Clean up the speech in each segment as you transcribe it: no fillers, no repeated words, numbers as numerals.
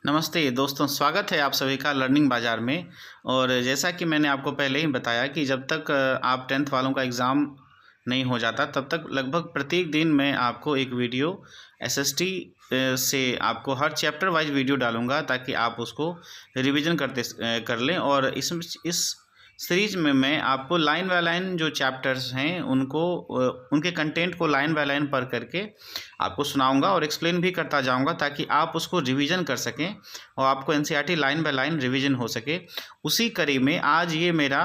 नमस्ते दोस्तों, स्वागत है आप सभी का लर्निंग बाज़ार में। और जैसा कि मैंने आपको पहले ही बताया कि जब तक आप 10th वालों का एग्ज़ाम नहीं हो जाता तब तक लगभग प्रत्येक दिन मैं आपको एक वीडियो एसएसटी से आपको हर चैप्टर वाइज वीडियो डालूंगा ताकि आप उसको रिवीजन कर लें। और इस सीरीज में मैं आपको लाइन बाय लाइन जो चैप्टर्स हैं उनको उनके कंटेंट को लाइन बाय लाइन पढ़ करके आपको सुनाऊंगा और एक्सप्लेन भी करता जाऊंगा ताकि आप उसको रिवीजन कर सकें और आपको NCERT line by line revision हो सके। उसी कड़ी में आज ये मेरा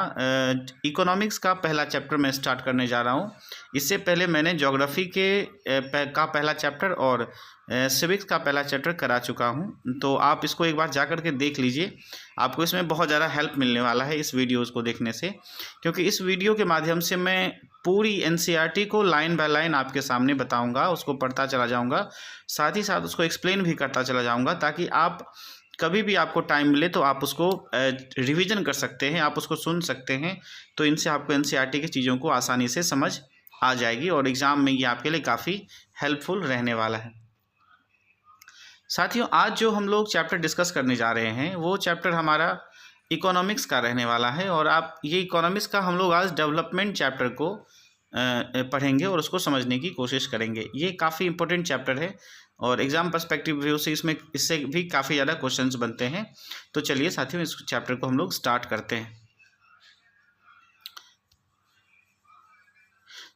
इकोनॉमिक्स का पहला चैप्टर मैं स्टार्ट करने जा रहा हूँ। इससे पहले मैंने ज्योग्राफी का पहला चैप्टर और सिविक्स का पहला चैप्टर करा चुका हूँ, तो आप इसको एक बार जा कर के देख लीजिए। आपको इसमें बहुत ज़्यादा हेल्प मिलने वाला है इस वीडियोज़ को देखने से, क्योंकि इस वीडियो के माध्यम से मैं पूरी एनसीईआरटी को लाइन बाय लाइन आपके सामने बताऊंगा, उसको पढ़ता चला जाऊंगा, साथ ही साथ उसको एक्सप्लेन भी करता चला जाऊंगा ताकि आप कभी भी आपको टाइम मिले तो आप उसको रिवीजन कर सकते हैं, आप उसको सुन सकते हैं। तो इनसे आपको एनसीईआरटी की चीज़ों को आसानी से समझ आ जाएगी और एग्ज़ाम में ये आपके लिए काफ़ी हेल्पफुल रहने वाला है। साथियों, आज जो हम लोग चैप्टर डिस्कस करने जा रहे हैं वो चैप्टर हमारा इकोनॉमिक्स का रहने वाला है। और आप ये इकोनॉमिक्स का हम लोग आज डेवलपमेंट चैप्टर को पढ़ेंगे और उसको समझने की कोशिश करेंगे। ये काफ़ी इंपॉर्टेंट चैप्टर है और एग्ज़ाम पर्सपेक्टिव व्यू से इससे भी काफ़ी ज़्यादा क्वेश्चंस बनते हैं। तो चलिए साथियों, इस चैप्टर को हम लोग स्टार्ट करते हैं।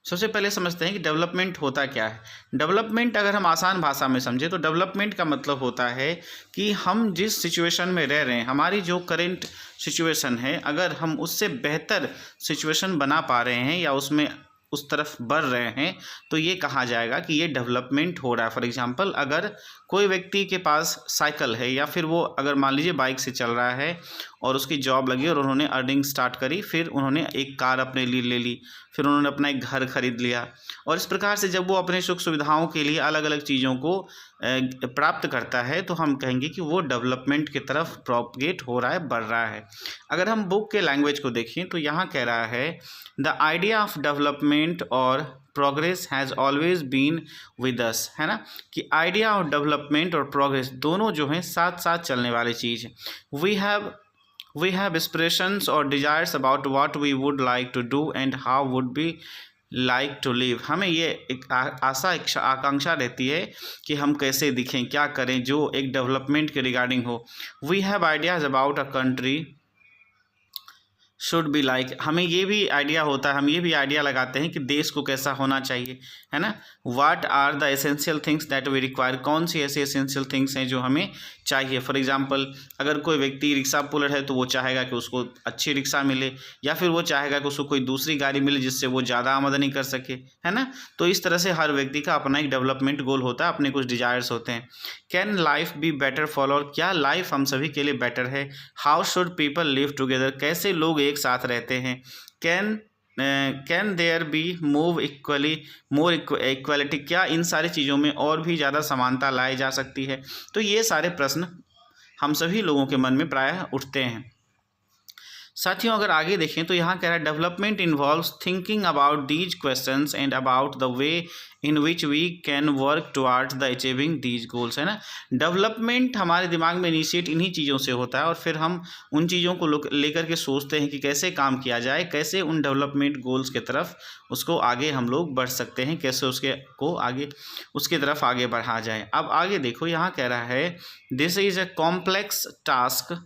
सबसे पहले समझते हैं कि डेवलपमेंट होता क्या है। डेवलपमेंट अगर हम आसान भाषा में समझें तो डेवलपमेंट का मतलब होता है कि हम जिस सिचुएशन में रह रहे हैं, हमारी जो करेंट सिचुएशन है, अगर हम उससे बेहतर सिचुएशन बना पा रहे हैं या उसमें उस तरफ बढ़ रहे हैं तो ये कहा जाएगा कि ये डेवलपमेंट हो रहा है। फॉर एग्जांपल, अगर कोई व्यक्ति के पास साइकिल है या फिर वो अगर मान लीजिए बाइक से चल रहा है और उसकी जॉब लगी और उन्होंने अर्निंग स्टार्ट करी, फिर उन्होंने एक कार अपने लिए ले ली, फिर उन्होंने अपना एक घर खरीद लिया, और इस प्रकार से जब वो अपने सुख सुविधाओं के लिए अलग अलग चीज़ों को प्राप्त करता है तो हम कहेंगे कि वो डेवलपमेंट की तरफ प्रोपगेट हो रहा है, बढ़ रहा है। अगर हम बुक के लैंग्वेज को देखें तो यहाँ कह रहा है द आइडिया ऑफ डेवलपमेंट और progress has always been with us, है ना, कि आइडिया ऑफ डेवलपमेंट और प्रोग्रेस दोनों जो हैं साथ साथ चलने वाली चीज़ है। वी हैव एस्पिरेशंस और desires about what we would like to do and how would be like to live. हमें ये एक आशा आकांक्षा रहती है कि हम कैसे दिखें, क्या करें जो एक डेवलपमेंट के रिगार्डिंग हो। We have ideas about a country should be like, हमें ये भी आइडिया होता है, हम ये भी आइडिया लगाते हैं कि देश को कैसा होना चाहिए, है ना। What are the essential things that we require, कौन सी ऐसी एसेंशियल थिंग्स हैं जो हमें चाहिए। फॉर एग्जांपल, अगर कोई व्यक्ति रिक्शा पुलर है तो वो चाहेगा कि उसको अच्छी रिक्शा मिले, या फिर वो चाहेगा कि उसको कोई दूसरी गाड़ी मिले जिससे वो ज़्यादा आमदनी कर सके, है ना। तो इस तरह से हर व्यक्ति का अपना एक डेवलपमेंट गोल होता है, अपने कुछ डिजायर्स होते हैं। Can life be better for all, क्या लाइफ हम सभी के लिए बेटर है। How should people live together, कैसे लोग एक साथ रहते हैं। Can there be move equally more equality, क्या इन सारी चीज़ों में और भी ज़्यादा समानता लाई जा सकती है। तो ये सारे प्रश्न हम सभी लोगों के मन में प्रायः उठते हैं। साथियों, अगर आगे देखें तो यहाँ कह रहा है development involves thinking about these questions and about the way in which we can work towards the achieving these goals, है ना। डेवलपमेंट हमारे दिमाग में इनिशिएट इन्हीं चीज़ों से होता है और फिर हम उन चीज़ों को लेकर के सोचते हैं कि कैसे काम किया जाए, कैसे उन डेवलपमेंट गोल्स के तरफ उसको आगे हम लोग बढ़ सकते हैं, कैसे उसके तरफ आगे बढ़ा जाए। अब आगे देखो, यहाँ कह रहा है this is a complex task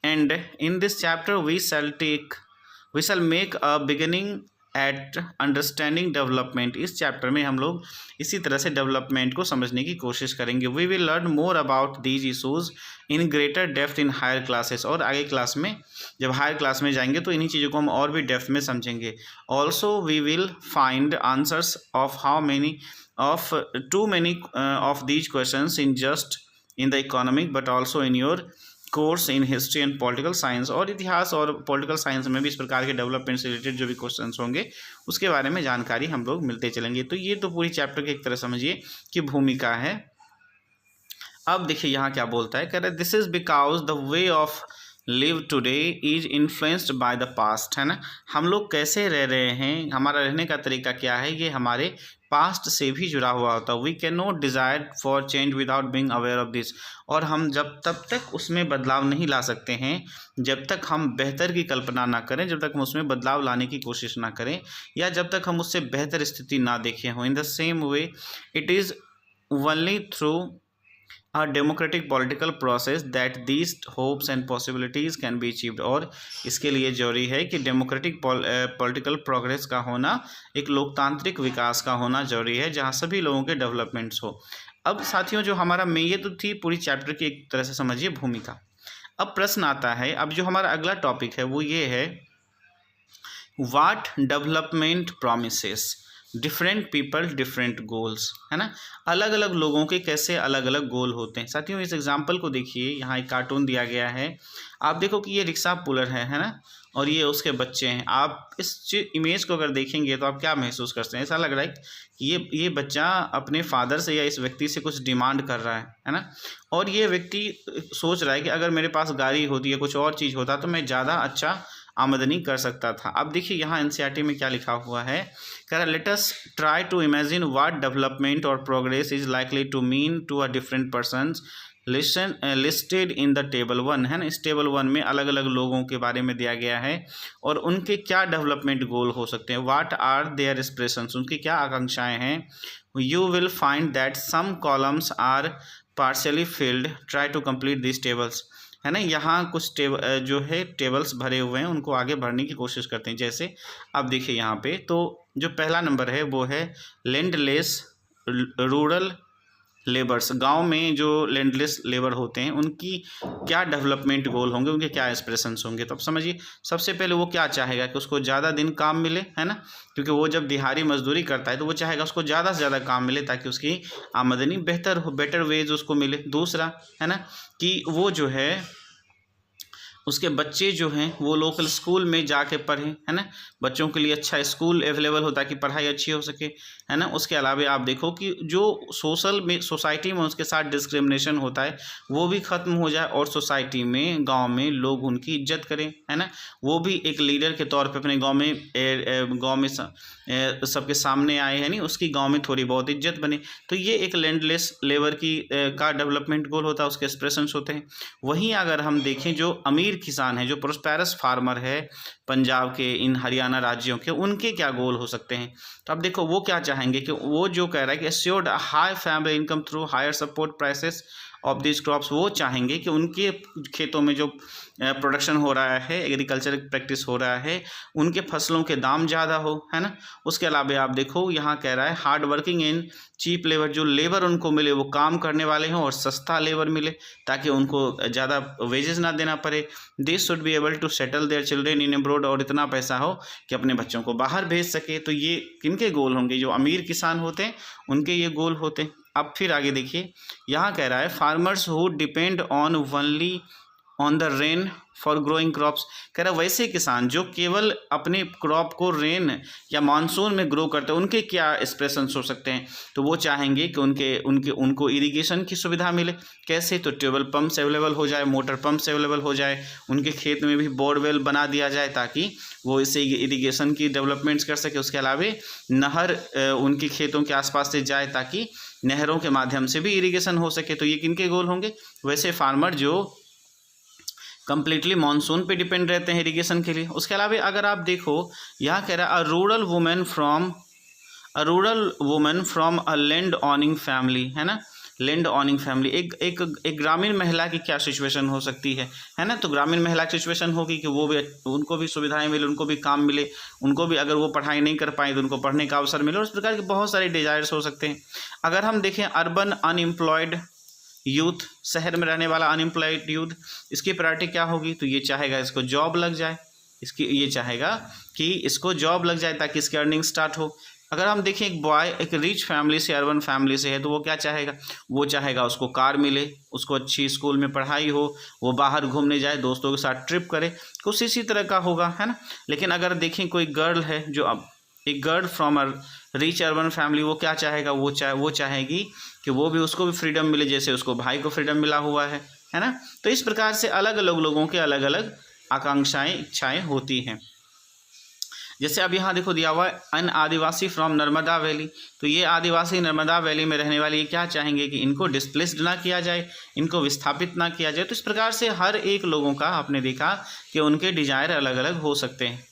and in this chapter we shall make a beginning at understanding development। इस चैप्टर में हम लोग इसी तरह से डेवलपमेंट को समझने की कोशिश करेंगे। we will learn more about these issues in greater depth in higher classes, और आगे क्लास में जब हायर क्लास में जाएंगे तो इन्हीं चीज़ों को हम और भी डेप्थ में समझेंगे। also we will find answers of too many of these questions in just in the economic but also in your course in history and political science, और इतिहास और पॉलिटिकल साइंस में भी इस प्रकार के डेवलपमेंट से रिलेटेड जो भी क्वेश्चंस होंगे उसके बारे में जानकारी हम लोग मिलते चलेंगे। तो ये तो पूरी चैप्टर की एक तरह समझिए कि भूमिका है। अब देखिए यहाँ क्या बोलता है, कह रहे this is because the way of live today is influenced by the past, है ना। हम लोग कैसे रह रहे हैं, हमारा रहने का तरीका क्या है, ये हमारे पास्ट से भी जुड़ा हुआ होता है। We can not desire for change without being aware of this. और हम जब तब तक उसमें बदलाव नहीं ला सकते हैं जब तक हम बेहतर की कल्पना ना करें, जब तक हम उसमें बदलाव लाने की कोशिश ना करें, या जब तक हम उससे बेहतर स्थिति ना देखें हों। In the same way it is only through a democratic political process that these hopes and possibilities can be achieved। और इसके लिए जरूरी है कि डेमोक्रेटिक पॉलिटिकल प्रोग्रेस का होना, एक लोकतांत्रिक विकास का होना जरूरी है जहाँ सभी लोगों के डेवलपमेंट्स हो। अब साथियों, जो हमारा में ये तो थी पूरी चैप्टर की एक तरह से समझिए भूमिका। अब प्रश्न आता है, अब जो हमारा अगला टॉपिक है वो ये है, what development promises different people different goals, है ना। अलग अलग लोगों के कैसे अलग अलग गोल होते हैं। साथियों, इस एग्जाम्पल को देखिए, यहाँ एक कार्टून दिया गया है। आप देखो कि ये रिक्शा पुलर है ना, और ये उसके बच्चे हैं। आप इस इमेज को अगर देखेंगे तो आप क्या महसूस करते हैं? ऐसा लग रहा है कि ये बच्चा अपने फादर से या इस व्यक्ति से कुछ डिमांड कर रहा है ना। और ये व्यक्ति सोच रहा है कि अगर मेरे पास गाड़ी होती है, कुछ और चीज़ होता तो मैं ज़्यादा अच्छा आमदनी कर सकता था। अब देखिए यहाँ एनसीईआरटी में क्या लिखा हुआ है, कह रहा let us try to imagine what development और progress is likely to mean to a different persons listed in the table 1, है ना। इस टेबल 1 में अलग अलग लोगों के बारे में दिया गया है और उनके क्या डेवलपमेंट गोल हो सकते हैं। व्हाट आर देयर एस्पिरेशंस, उनकी क्या आकांक्षाएं हैं। You will find that some columns are partially filled, try to complete this tables, है ना। यहाँ कुछ जो है टेबल्स भरे हुए हैं, उनको आगे भरने की कोशिश करते हैं। जैसे अब देखिए यहाँ पे, तो जो पहला नंबर है वो है लैंडलेस रूरल लेबर्स। गांव में जो लैंडलेस लेबर होते हैं उनकी क्या डेवलपमेंट गोल होंगे, उनके क्या एस्पिरेशंस होंगे। तो अब समझिए, सबसे पहले वो क्या चाहेगा कि उसको ज़्यादा दिन काम मिले, है ना, क्योंकि वो जब दिहाड़ी मजदूरी करता है तो वो चाहेगा उसको ज़्यादा से ज़्यादा काम मिले ताकि उसकी आमदनी बेहतर हो, बेटर वेज उसको मिले। दूसरा है ना कि वो जो है उसके बच्चे जो हैं वो लोकल स्कूल में जाके पढ़ें, है ना। बच्चों के लिए अच्छा स्कूल अवेलेबल हो ताकि पढ़ाई अच्छी हो सके, है ना। उसके अलावा आप देखो कि जो सोसाइटी में उसके साथ डिस्क्रिमिनेशन होता है वो भी ख़त्म हो जाए और सोसाइटी में, गांव में लोग उनकी इज्जत करें, है ना। वो भी एक लीडर के तौर पे अपने गांव में सबके सामने आए, है नहीं, उसकी गांव में थोड़ी बहुत इज्जत बने। तो ये एक लैंडलेस लेबर का डेवलपमेंट गोल होता है, उसके एक्सप्रेशंस होते हैं। वहीं अगर हम देखें जो अमीर किसान है, जो प्रोस्पेरस फार्मर है पंजाब के, इन हरियाणा राज्यों के, उनके क्या गोल हो सकते हैं। तो अब देखो वो क्या चाहेंगे कि वो जो कह रहा है कि assured high family income through higher support prices of this crops, वो चाहेंगे कि उनके खेतों में जो प्रोडक्शन हो रहा है, एग्रीकल्चर प्रैक्टिस हो रहा है, उनके फसलों के दाम ज़्यादा हो, है ना। उसके अलावा आप देखो यहाँ कह रहा है hard working in cheap labour, जो लेबर उनको मिले वो काम करने वाले हों और सस्ता लेबर मिले ताकि उनको ज़्यादा वेजेस ना देना पड़े। They should be able to settle their children in abroad, और इतना पैसा हो कि अपने बच्चों को बाहर भेज सके। तो ये किनके गोल होंगे? जो अमीर किसान होते हैं उनके ये गोल होते हैं। अब फिर आगे देखिए, यहाँ कह रहा है farmers who depend on only on the rain for growing crops, कह रहा है वैसे किसान जो केवल अपने क्रॉप को रेन या मानसून में ग्रो करते हैं, उनके क्या एक्सप्रेशंस हो सकते हैं। तो वो चाहेंगे कि उनको इरिगेशन की सुविधा मिले। कैसे? तो ट्यूबवेल पम्प्स अवेलेबल हो जाए, मोटर पम्प्स अवेलेबल हो जाए, उनके खेत में भी बोरवेल बना दिया जाए ताकि वो इससे इरिगेशन की डेवलपमेंट्स कर सके। उसके अलावा नहर उनके खेतों के आसपास से जाए ताकि नहरों के माध्यम से भी इरिगेशन हो सके। तो ये किनके गोल होंगे? वैसे फार्मर जो कम्प्लीटली मानसून पे डिपेंड रहते हैं इरिगेशन के लिए। उसके अलावा अगर आप देखो यहाँ कह रहा है a rural women from a land ऑनिंग family, है ना। लैंड ऑनिंग फैमिली, एक ग्रामीण महिला की क्या सिचुएशन हो सकती है ना। तो ग्रामीण महिला की सिचुएशन होगी कि वो भी, उनको भी सुविधाएं मिले, उनको भी काम मिले, उनको भी अगर वो पढ़ाई नहीं कर पाए तो उनको पढ़ने का अवसर मिले, और इस प्रकार के बहुत सारे डिजायर्स हो सकते हैं। अगर हम देखें अर्बन अनएम्प्लॉयड यूथ, शहर में रहने वाला अनएम्प्लॉयड यूथ, इसकी प्रायोरिटी क्या होगी? तो ये चाहेगा इसको जॉब लग जाए, ये चाहेगा कि इसको जॉब लग जाए ताकि इसकी अर्निंग स्टार्ट हो। अगर हम देखें एक बॉय एक रिच फैमिली से, अर्बन फैमिली से है, तो वो क्या चाहेगा? वो चाहेगा उसको कार मिले, उसको अच्छी स्कूल में पढ़ाई हो, वो बाहर घूमने जाए, दोस्तों के साथ ट्रिप करे, कुछ इसी तरह का होगा, है ना। लेकिन अगर देखें कोई गर्ल है, जो अब एक girl from a rich urban family, वो क्या चाहेगा? वो चाहेगी कि वो भी, उसको भी फ्रीडम मिले, जैसे उसको भाई को फ्रीडम मिला हुआ है है ना। तो इस प्रकार से अलग अलग लोगों के अलग अलग आकांक्षाएं, इच्छाएं होती हैं। जैसे अब यहाँ देखो दिया हुआ है अन आदिवासी फ्रॉम नर्मदा वैली, तो ये आदिवासी नर्मदा वैली में रहने वाले ये क्या चाहेंगे कि इनको डिस्प्लेस्ड ना किया जाए, इनको विस्थापित ना किया जाए। तो इस प्रकार से हर एक लोगों का आपने देखा कि उनके डिजायर अलग अलग हो सकते हैं।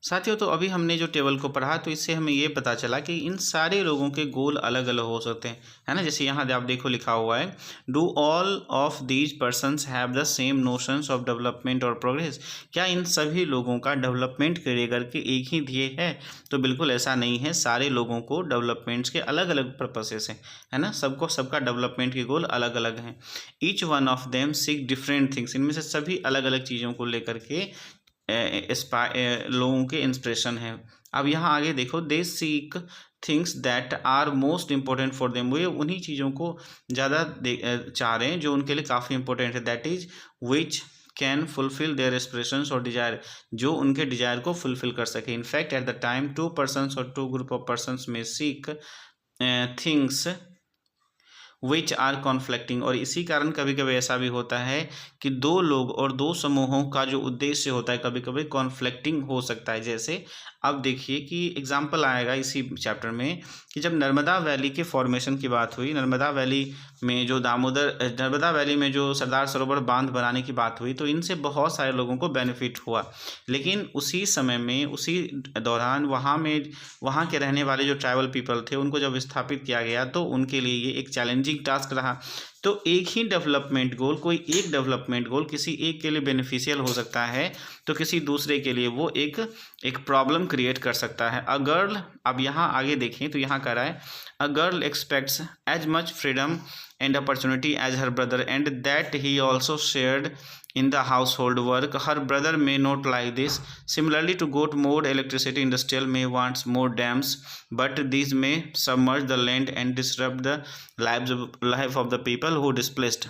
साथियों, तो अभी हमने जो टेबल को पढ़ा तो इससे हमें ये पता चला कि इन सारे लोगों के गोल अलग अलग हो सकते हैं, है ना। जैसे यहाँ आप देखो लिखा हुआ है do all of these persons have the same notions of development और प्रोग्रेस। क्या इन सभी लोगों का डेवलपमेंट के लेकर के एक ही ध्येय है? तो बिल्कुल ऐसा नहीं है। सारे लोगों को डेवलपमेंट्स के अलग अलग पर्पसेस हैं, है ना। सबको सबका डेवलपमेंट के गोल अलग अलग हैं। Each one of them seek different things. इनमें से सभी अलग अलग चीज़ों को लेकर के लोगों के इंस्पिरेशन है। अब यहाँ आगे देखो they seek things that are most important for them. वो उन्हीं चीज़ों को ज़्यादा चाह रहे हैं जो उनके लिए काफ़ी इंपॉर्टेंट है। That is which can fulfil their aspirations और डिजायर, जो उनके डिजायर को फुलफिल कर सके। In fact at the time two persons और टू ग्रुप ऑफ पर्सनस में seek things which are conflicting. और इसी कारण कभी कभी ऐसा भी होता है कि दो लोग और दो समूहों का जो उद्देश्य होता है कभी कभी कॉन्फ्लिक्टिंग हो सकता है। जैसे अब देखिए कि एग्जाम्पल आएगा इसी चैप्टर में कि जब नर्मदा वैली के फॉर्मेशन की बात हुई, नर्मदा वैली में जो नर्मदा वैली में जो सरदार सरोवर बांध बनाने की बात हुई, तो इनसे बहुत सारे लोगों को बेनिफिट हुआ। लेकिन उसी समय में, उसी दौरान वहाँ के रहने वाले जो ट्राइबल पीपल थे उनको जब स्थापित किया गया तो उनके लिए ये एक चैलेंजिंग टास्क रहा। तो एक ही डेवलपमेंट गोल, कोई एक डेवलपमेंट गोल किसी एक के लिए बेनिफिशियल हो सकता है तो किसी दूसरे के लिए वो एक प्रॉब्लम क्रिएट कर सकता है। अ गर्ल, अब यहाँ आगे देखें तो यहाँ कह रहा है a girl expects as much freedom and opportunity as her brother and that he also shared in the household work. Her brother may not like this. Similarly, to get more electricity, industrial may wants more dams, but these may submerge the land and disrupt the life of the people who displaced.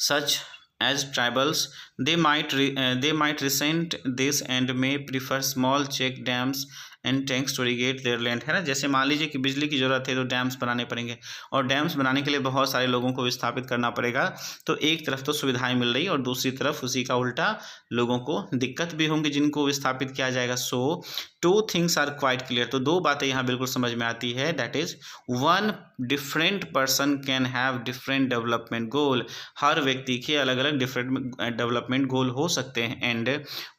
Such as tribals, they might resent this and may prefer small check dams and tanks to irrigate their land, है ना। जैसे मान लीजिए कि बिजली की ज़रूरत है तो डैम्स बनाने पड़ेंगे, और डैम्स बनाने के लिए बहुत सारे लोगों को विस्थापित करना पड़ेगा। तो एक तरफ तो सुविधाएं मिल रही और दूसरी तरफ उसी का उल्टा लोगों को दिक्कत भी होंगी जिनको विस्थापित किया जाएगा। So two things are quite clear. तो दो बातें यहाँ बिल्कुल समझ में आती है। That is one, different person can have different development goal. हर व्यक्ति के अलग अलग डिफरेंट डेवलपमेंट गोल हो सकते हैं। And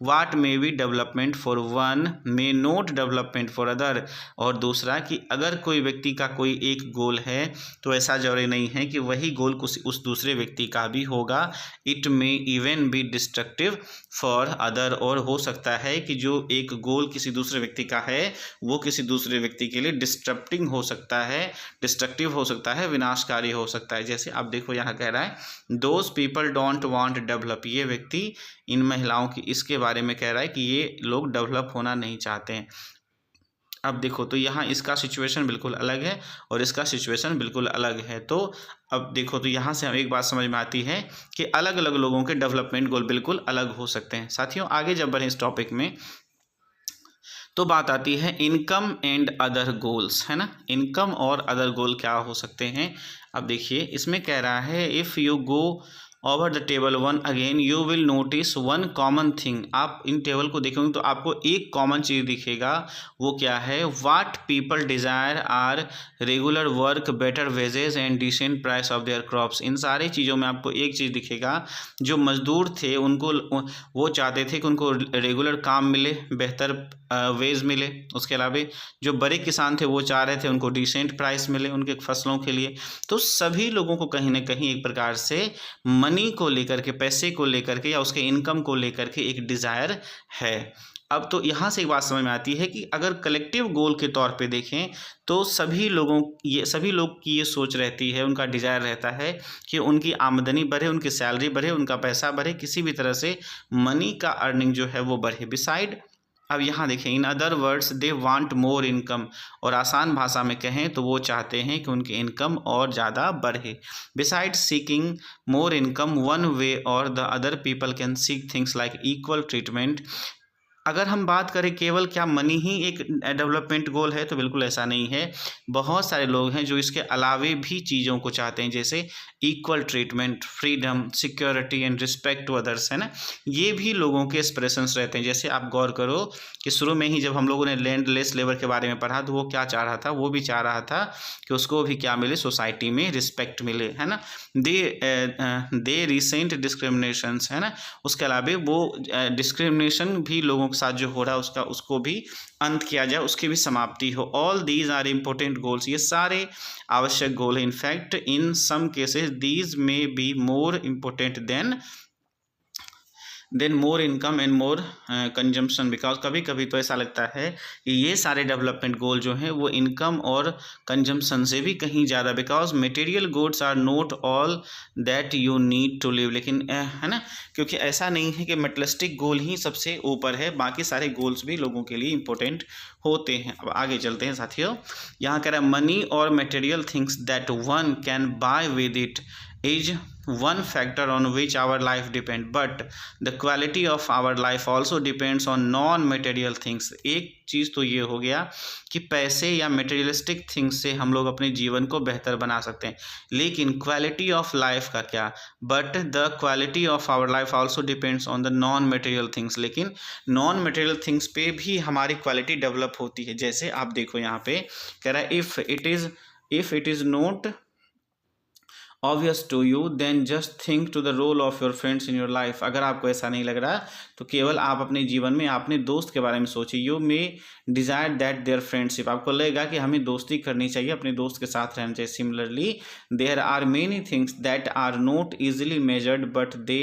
what may be development for one may not development for other. और दूसरा कि अगर कोई व्यक्ति का कोई एक गोल है तो ऐसा जरूरी नहीं है कि वही गोल उस दूसरे व्यक्ति का भी होगा। It may even be destructive for other. और हो सकता है कि जो एक गोल किसी दूसरे व्यक्ति का है वो किसी दूसरे व्यक्ति के लिए डिस्ट्रप्टिंग हो सकता है, डिस्ट्रक्टिव हो सकता है, विनाशकारी हो सकता है। जैसे आप देखो यहाँ कह रहा है those people don't want develop. ये व्यक्ति इन महिलाओं की इसके बारे में कह रहा है कि ये लोग डेवलप होना नहीं चाहते हैं। अब देखो तो यहाँ इसका सिचुएशन बिल्कुल अलग है और इसका सिचुएशन बिल्कुल अलग है। तो अब देखो तो यहाँ से हम एक बात समझ में आती है कि अलग अलग लोगों के डेवलपमेंट गोल बिल्कुल अलग हो सकते हैं। साथियों, आगे जब बढ़ें इस टॉपिक में तो बात आती है इनकम एंड अदर गोल्स, है ना। इनकम और अदर गोल क्या हो सकते हैं। अब देखिए इसमें कह रहा है if you go over the table one again you will notice one common thing. आप इन टेबल को देखेंगे तो आपको एक कॉमन चीज़ दिखेगा। वो क्या है? What people desire are regular work, better wages and decent price of their crops. इन सारी चीज़ों में आपको एक चीज़ दिखेगा, जो मजदूर थे उनको वो चाहते थे कि उनको रेगुलर काम मिले, बेहतर वेज मिले। उसके अलावा जो बड़े किसान थे वो चाह रहे थे उनको डिसेंट प्राइस मिले उनके फसलों के लिए। तो सभी लोगों को कहीं ना कहीं एक प्रकार से मनी को लेकर के, पैसे को लेकर के या उसके इनकम को लेकर के एक डिज़ायर है। अब तो यहाँ से एक बात समझ में आती है कि अगर कलेक्टिव गोल के तौर पे देखें तो सभी लोग की ये सोच रहती है, उनका डिज़ायर रहता है कि उनकी आमदनी बढ़े, उनकी सैलरी बढ़े, उनका पैसा बढ़े, किसी भी तरह से मनी का अर्निंग जो है वो बढ़े। बिसाइड, अब यहाँ देखें in other words they want more income. और आसान भाषा में कहें तो वो चाहते हैं कि उनकी इनकम और ज़्यादा बढ़े। Beside seeking more income one way और the other people can seek things like equal treatment. अगर हम बात करें केवल क्या मनी ही एक डेवलपमेंट गोल है, तो बिल्कुल ऐसा नहीं है। बहुत सारे लोग हैं जो इसके अलावे भी चीज़ों को चाहते हैं, जैसे equal treatment, freedom, security and respect to others, है ना। ये भी लोगों के एक्सप्रेशंस रहते हैं। जैसे आप गौर करो कि शुरू में ही जब हम लोगों ने लैंडलेस लेबर के बारे में पढ़ा, तो वो क्या चाह रहा था, वो भी चाह रहा था कि उसको भी क्या मिले, सोसाइटी में रिस्पेक्ट मिले, है ना। दे रिसेंट डिस्क्रिमिनेशंस, है ना। उसके अलावा वो डिस्क्रिमिनेशन भी लोगों के साथ जो हो रहा है उसको भी अंत किया जाए, उसकी भी समाप्ति हो। All these are important goals, ये सारे आवश्यक गोल हैं। In fact in some cases these may be more important than more income and more consumption, because कभी कभी तो ऐसा लगता है कि ये सारे डेवलपमेंट गोल जो हैं वो इनकम और कंजम्पशन से भी कहीं ज़्यादा, because material goods are not all that you need to live, लेकिन है ना, क्योंकि ऐसा नहीं है कि मटेरियलिस्टिक गोल ही सबसे ऊपर है, बाकी सारे गोल्स भी लोगों के लिए इंपॉर्टेंट होते हैं। अब आगे चलते हैं साथियों। यहाँ कह रहा है मनी और material things that one can buy with it is one factor on which our life depend, but the quality of our life also depends on non material things। एक चीज़ तो ये हो गया कि पैसे या मटेरियलिस्टिक थिंग्स से हम लोग अपने जीवन को बेहतर बना सकते हैं, लेकिन क्वालिटी ऑफ लाइफ का क्या, but the quality of our life also depends on the non material things, लेकिन नॉन मटेरियल थिंग्स पे भी हमारी क्वालिटी डेवलप होती है। जैसे आप देखो यहाँ पे कह रहा है if it is not obvious to you then just think to the role of your friends in your life। अगर आपको ऐसा नहीं लग रहा तो केवल आप अपने जीवन में अपने दोस्त के बारे में सोचिए। You may desire that their friendship, आपको लगेगा कि हमें दोस्ती करनी चाहिए, अपने दोस्त के साथ रहना चाहिए। Similarly there are many things that are not easily measured but they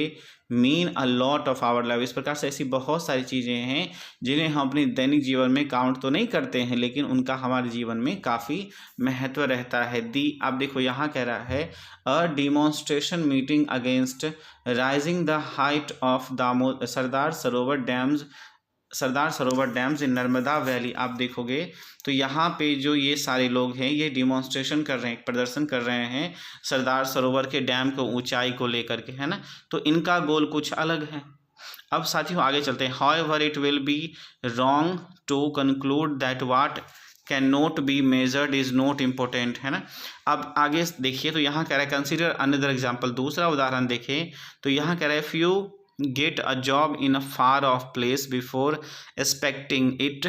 mean a lot of our life. इस प्रकार से ऐसी बहुत सारी चीज़ें हैं जिन्हें हम अपने दैनिक जीवन में काउंट तो नहीं करते हैं, लेकिन उनका हमारे जीवन में काफ़ी महत्व रहता है। आप देखो यहाँ कह रहा है a demonstration meeting against raising the height of Sardar Sarovar dams in Narmada valley. आप देखोगे तो यहाँ पे जो ये सारे लोग हैं ये डिमॉन्स्ट्रेशन कर रहे हैं, प्रदर्शन कर रहे हैं सरदार सरोवर के डैम को ऊंचाई को लेकर के, है ना। तो इनका गोल कुछ अलग है। अब साथियों आगे चलते हैं। However it will be wrong to conclude that what can not be measured is not important, है ना। अब आगे देखिए तो यहाँ कह रहा है कंसिडर अनदर एग्जाम्पल, दूसरा उदाहरण देखें तो यहाँ कह रहा है if you get a job in a far off place before expecting it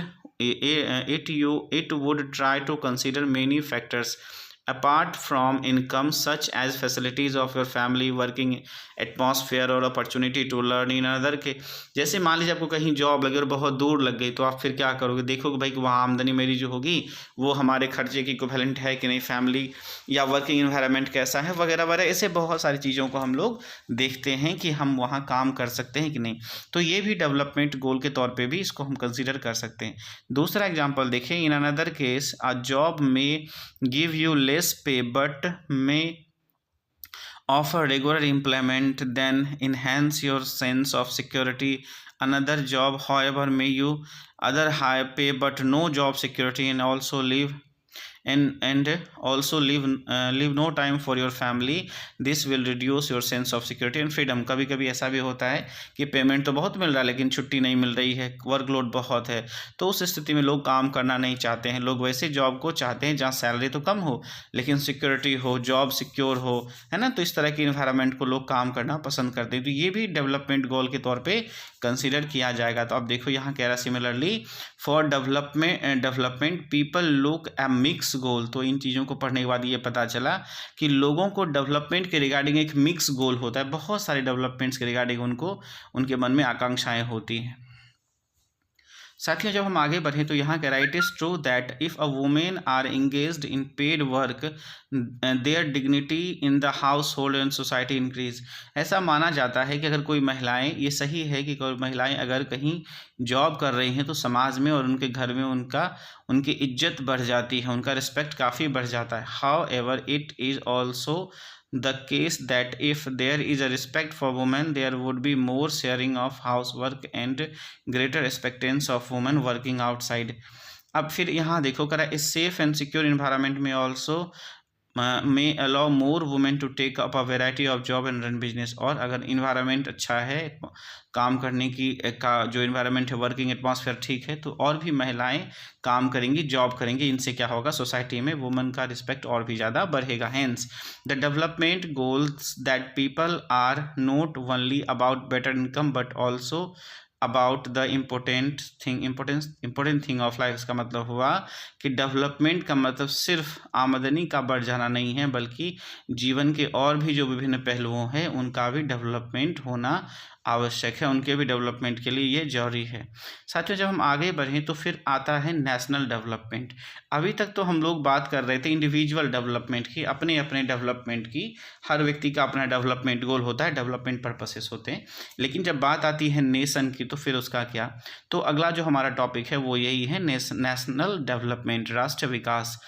would try to consider many factors apart from income such as facilities of your family, working atmosphere और opportunity to learn in another के। जैसे मान लीजिए आपको कहीं job लगी और बहुत दूर लग गई, तो आप फिर क्या करोगे, देखोगे भाई कि वहाँ आमदनी मेरी जो होगी वो हमारे खर्चे की इक्विवेलेंट है कि नहीं, फैमिली या वर्किंग इन्वायरमेंट कैसा है वगैरह वगैरह। ऐसे बहुत सारी चीज़ों को हम लोग देखते हैं कि हम वहाँ काम कर सकते हैं कि नहीं। तो ये भी डेवलपमेंट गोल के तौर पे भी इसको हम कंसीडर कर सकते हैं। दूसरा एग्जांपल देखें, in another case a job में गिव यू लेस पे but may offer regular employment then enhance your sense of security। Another job however may you other high pay but no job security and also leave leave no time for your family। this will reduce your sense of security and freedom। कभी कभी ऐसा भी होता है कि payment तो बहुत मिल रहा है लेकिन छुट्टी नहीं मिल रही है, वर्कलोड बहुत है, तो उस स्थिति में लोग काम करना नहीं चाहते हैं। लोग वैसे जॉब को चाहते हैं जहाँ सैलरी तो कम हो लेकिन सिक्योरिटी हो, जॉब सिक्योर हो, है ना। तो इस तरह की इन्वायरमेंट को लोग काम करना पसंद करते हैं। तो ये भी डेवलपमेंट गोल के तौर पर कंसिडर किया जाएगा। तो अब देखो यहाँ कह रहा similarly for development people look a mix goal. तो इन चीज़ों को पढ़ने के बाद ये पता चला कि लोगों को डेवलपमेंट के रिगार्डिंग एक मिक्स गोल होता है, बहुत सारे डेवलपमेंट्स के रिगार्डिंग उनके मन में आकांक्षाएं होती हैं। साथियों जब हम आगे बढ़ें तो यहाँ कह रहा है it is true that if a women are engaged in paid work their dignity in the household and society increase. ऐसा माना जाता है कि अगर कोई महिलाएं, ये सही है कि कोई महिलाएं अगर कहीं जॉब कर रही हैं तो समाज में और उनके घर में उनकी इज्जत बढ़ जाती है, उनका रिस्पेक्ट काफ़ी बढ़ जाता है। How ever it is also the case that if there is a respect for women there would be more sharing of housework and greater expectance of women working outside। अब फिर यहाँ देखो करा इस सेफ एंड सिक्योर इन्वायरमेंट में also may allow more women to take up a variety of job and run business। और अगर environment अच्छा है, काम करने की का जो इन्वायरमेंट है, वर्किंग एटमॉस्फेयर ठीक है, तो और भी महिलाएं काम करेंगी, जॉब करेंगी। इनसे क्या होगा, सोसाइटी में वुमेन का रिस्पेक्ट और भी ज़्यादा बढ़ेगा। Hence the development goals that people are not only about better income but also about the important thing of life. इसका मतलब हुआ कि डेवलपमेंट का मतलब सिर्फ आमदनी का बढ़ जाना नहीं है, बल्कि जीवन के और भी जो विभिन्न पहलुओं हैं उनका भी डेवलपमेंट होना आवश्यक है, उनके भी डेवलपमेंट के लिए ये जरूरी है। साथियों, जब हम आगे बढ़ें तो फिर आता है नेशनल डेवलपमेंट। अभी तक तो हम लोग बात कर रहे थे इंडिविजुअल डेवलपमेंट की, अपने अपने डेवलपमेंट की। हर व्यक्ति का अपना डेवलपमेंट गोल होता है, डेवलपमेंट पर्पसेस होते हैं। लेकिन जब बात आती है नेशन की तो फिर उसका क्या, तो अगला जो हमारा टॉपिक है वो यही है, नेशनल डेवलपमेंट, राष्ट्र विकास।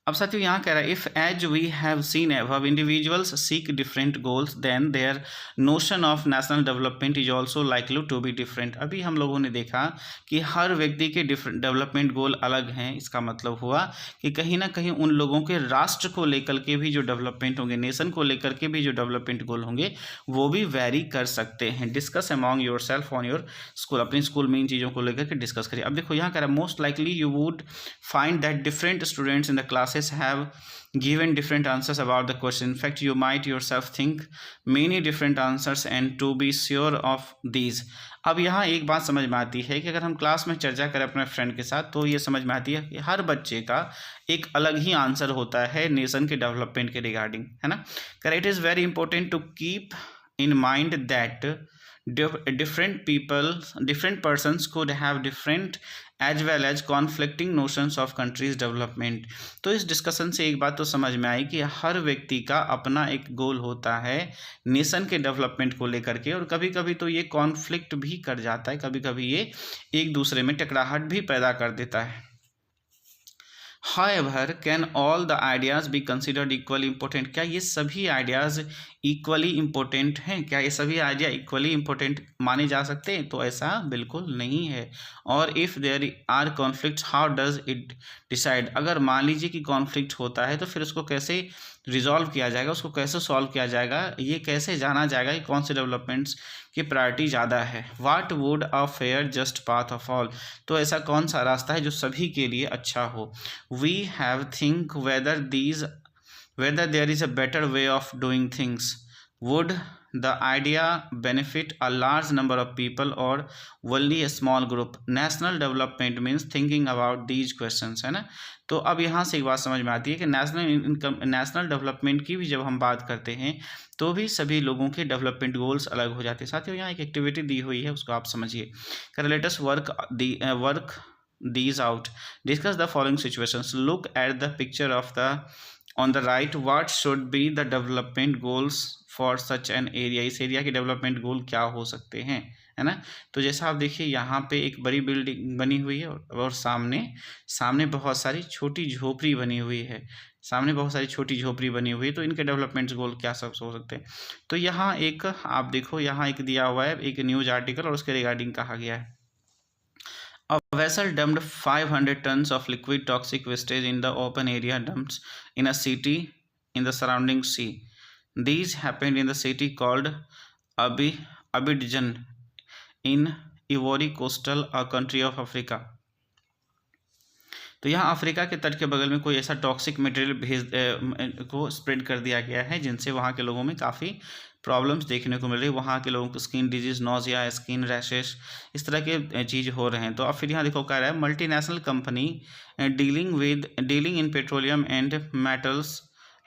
अब साथियों यहाँ कह रहा है if as we have seen above individuals seek different goals then their notion of national development is also likely to be different. अभी हम लोगों ने देखा कि हर व्यक्ति के डिफरेंट डेवलपमेंट गोल अलग हैं। इसका मतलब हुआ कि कहीं ना कहीं उन लोगों के राष्ट्र को लेकर के भी जो डेवलपमेंट होंगे, नेशन को लेकर के भी जो डेवलपमेंट गोल होंगे, वो भी वेरी कर सकते हैं। Discuss among your self on your school, अपने स्कूल में इन चीज़ों को लेकर के डिस्कस करिए। अब देखो यहाँ कह रहा है most likely you would find that different students in the class have given different answers about the question. In fact, you might yourself think many different answers and to be sure of these। अब यहाँ एक बात समझ में आती है कि अगर हम क्लास में चर्चा करें अपने फ्रेंड के साथ तो ये समझ में आती है कि हर बच्चे का एक अलग ही आंसर होता है नेशन के डेवलपमेंट के रिगार्डिंग, है ना। It is very important to keep in mind that different persons could have different as well as conflicting notions of countries development। तो इस डिस्कशन से एक बात तो समझ में आई कि हर व्यक्ति का अपना एक गोल होता है नेशन के डेवलपमेंट को लेकर के, और कभी कभी तो ये कॉन्फ्लिक्ट भी कर जाता है, कभी कभी ये एक दूसरे में टकराहट भी पैदा कर देता है। However, can all the ideas be considered equally important? क्या ये सभी आइडियाज़ इक्वली इम्पोर्टेंट हैं? क्या ये सभी आइडिया इक्वली इम्पोर्टेंट माने जा सकते हैं? तो ऐसा बिल्कुल नहीं है। और if there are conflicts how does it decide, अगर मान लीजिए कि कॉन्फ्लिक्ट होता है तो फिर उसको कैसे रिजॉल्व किया जाएगा, उसको कैसे सॉल्व किया जाएगा, ये कैसे जाना जाएगा कि कौन से डेवलपमेंट्स की प्रायोरिटी ज़्यादा है। What would a fair just path of all, तो ऐसा कौन सा रास्ता है जो सभी के लिए अच्छा हो। We have think whether there is a better way of doing things, would the idea benefit a large number of people or only a small group। national development means thinking about these questions, है ना। तो अब यहाँ से एक बात समझ में आती है कि नेशनल डेवलपमेंट की भी जब हम बात करते हैं तो भी सभी लोगों के डेवलपमेंट गोल्स अलग हो जाते हैं। साथियों यहाँ एक एक्टिविटी दी हुई है, उसको आप समझिए। Let us work these out, discuss the following situations, look at the picture of the on the right, what should be the development goals for such an area। इस एरिया के डेवलपमेंट गोल क्या हो सकते हैं, है ना। तो जैसा आप देखिए यहाँ पे एक बड़ी बिल्डिंग बनी हुई है और सामने बहुत सारी छोटी झोपड़ी बनी हुई है, तो इनके डेवलपमेंट गोल क्या सब हो सकते हैं। तो यहाँ एक आप देखो, यहाँ एक दिया हुआ है एक न्यूज़ आर्टिकल और उसके रिगार्डिंग कहा गया है। A vessel dumped 500 tons of liquid toxic wastage in the open area dumps in a city in the surrounding sea. These happened in the city called Abidjan in Ivory Coastal, a country of Africa। तो यहाँ Africa के तट के बगल में कोई ऐसा toxic material को स्प्रेड कर दिया गया है जिनसे वहाँ के लोगों में काफ़ी प्रॉब्लम्स देखने को मिल रही है। वहाँ के लोगों को skin disease, nausea, skin rashes, इस तरह के चीज़ हो रहे हैं। तो अब फिर यहाँ देखो कह रहा है multinational company dealing in petroleum and metals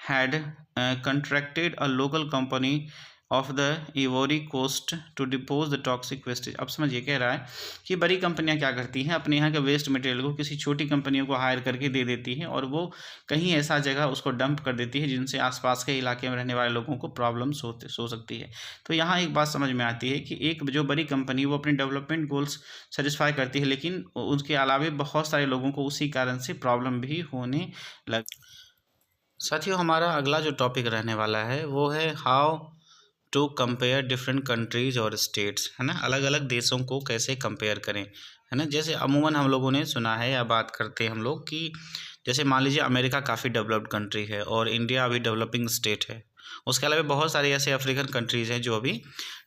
had contracted a local company of the Ivory Coast to depose the toxic wastage. अब समझिए कह रहा है कि बड़ी कंपनियां क्या करती हैं, अपने यहाँ के वेस्ट मटेरियल को किसी छोटी कंपनियों को हायर करके दे देती हैं और वो कहीं ऐसा जगह उसको डंप कर देती है जिनसे आसपास के इलाके में रहने वाले लोगों को प्रॉब्लम्स हो सकती है। तो यहाँ एक बात समझ में आती है कि एक जो बड़ी कंपनी वो अपने डेवलपमेंट गोल्स सेटिस्फाई करती है, लेकिन उसके अलावा बहुत सारे लोगों को उसी कारण से प्रॉब्लम भी होने लग। साथियों हमारा अगला जो टॉपिक रहने वाला है वो है how to compare different countries और स्टेट्स, है ना। अलग अलग देशों को कैसे कंपेयर करें, है ना। जैसे अमूमन हम लोगों ने सुना है या बात करते हैं हम लोग कि जैसे मान लीजिए अमेरिका काफ़ी डेवलप्ड कंट्री है और इंडिया अभी डेवलपिंग स्टेट है। उसके अलावा बहुत सारे ऐसे अफ्रीकन कंट्रीज़ हैं जो अभी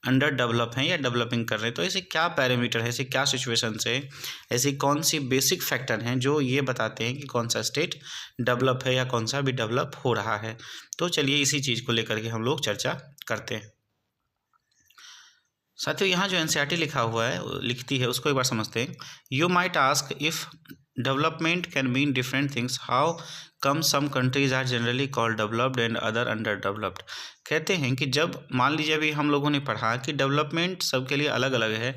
अंडर डेवलप हैं या डेवलपिंग कर रहे हैं। तो ऐसे क्या पैरामीटर है, ऐसी क्या सिचुएशंस है, ऐसी कौन सी बेसिक फैक्टर हैं जो ये बताते हैं कि कौन सा स्टेट डेवलप है या कौन सा भी डेवलप हो रहा है। तो चलिए इसी चीज़ को लेकर के हम लोग चर्चा करते हैं। साथियों यहाँ जो एनसीईआरटी लिखा हुआ है लिखती है उसको एक बार समझते हैं। You might ask if development can mean different things, how come some countries are generally called developed and other underdeveloped. कहते हैं कि जब मान लीजिए अभी हम लोगों ने पढ़ा कि डेवलपमेंट सबके लिए अलग अलग है,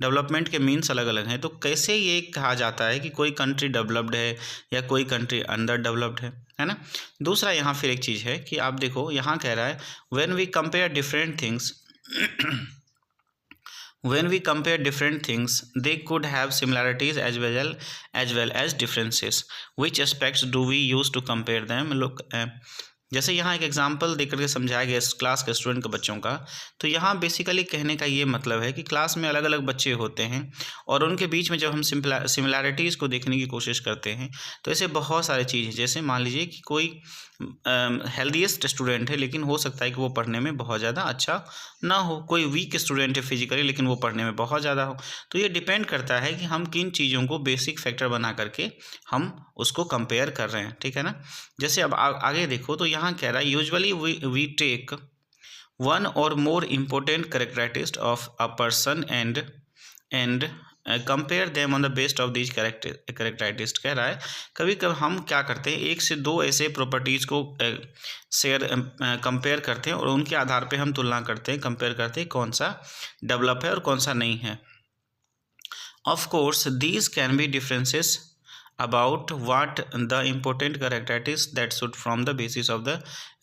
डेवलपमेंट के मीन्स अलग अलग हैं, तो कैसे ये कहा जाता है कि कोई कंट्री डेवलप्ड है या कोई कंट्री अंडर डेवलप्ड है ना। दूसरा यहाँ फिर एक चीज़ है कि आप देखो यहाँ कह रहा है when we compare different things when we compare different things they could have similarities as well as differences. Which aspects do we use to compare them? Look, जैसे यहाँ एक एग्जांपल देकर के समझाया गया क्लास के स्टूडेंट के बच्चों का, तो यहाँ बेसिकली कहने का ये मतलब है कि क्लास में अलग अलग बच्चे होते हैं और उनके बीच में जब हम सिमिलैरिटीज़ को देखने की कोशिश करते हैं तो ऐसे बहुत सारी चीज़ है। जैसे मान लीजिए कि कोई हेल्दीएस्ट स्टूडेंट है लेकिन हो सकता है कि वो पढ़ने में बहुत ज़्यादा अच्छा ना हो, कोई वीक स्टूडेंट है फिजिकली लेकिन वो पढ़ने में बहुत ज़्यादा हो। तो ये डिपेंड करता है कि हम किन चीज़ों को बेसिक फैक्टर बना करके हम उसको कंपेयर कर रहे हैं, ठीक है ना। जैसे अब आगे देखो तो यहाँ कह रहा है यूजुअली वी टेक वन और more important characteristics of a person and compare them on the based of these characteristics. कह रहा है कभी कभी हम क्या करते हैं एक से दो ऐसे प्रॉपर्टीज़ को कंपेयर करते हैं और उनके आधार पे हम तुलना करते हैं, कंपेयर करते हैं कौन सा डेवलप है और कौन सा नहीं है। Of course these can be differences about what the important characteristics that should form the basis of the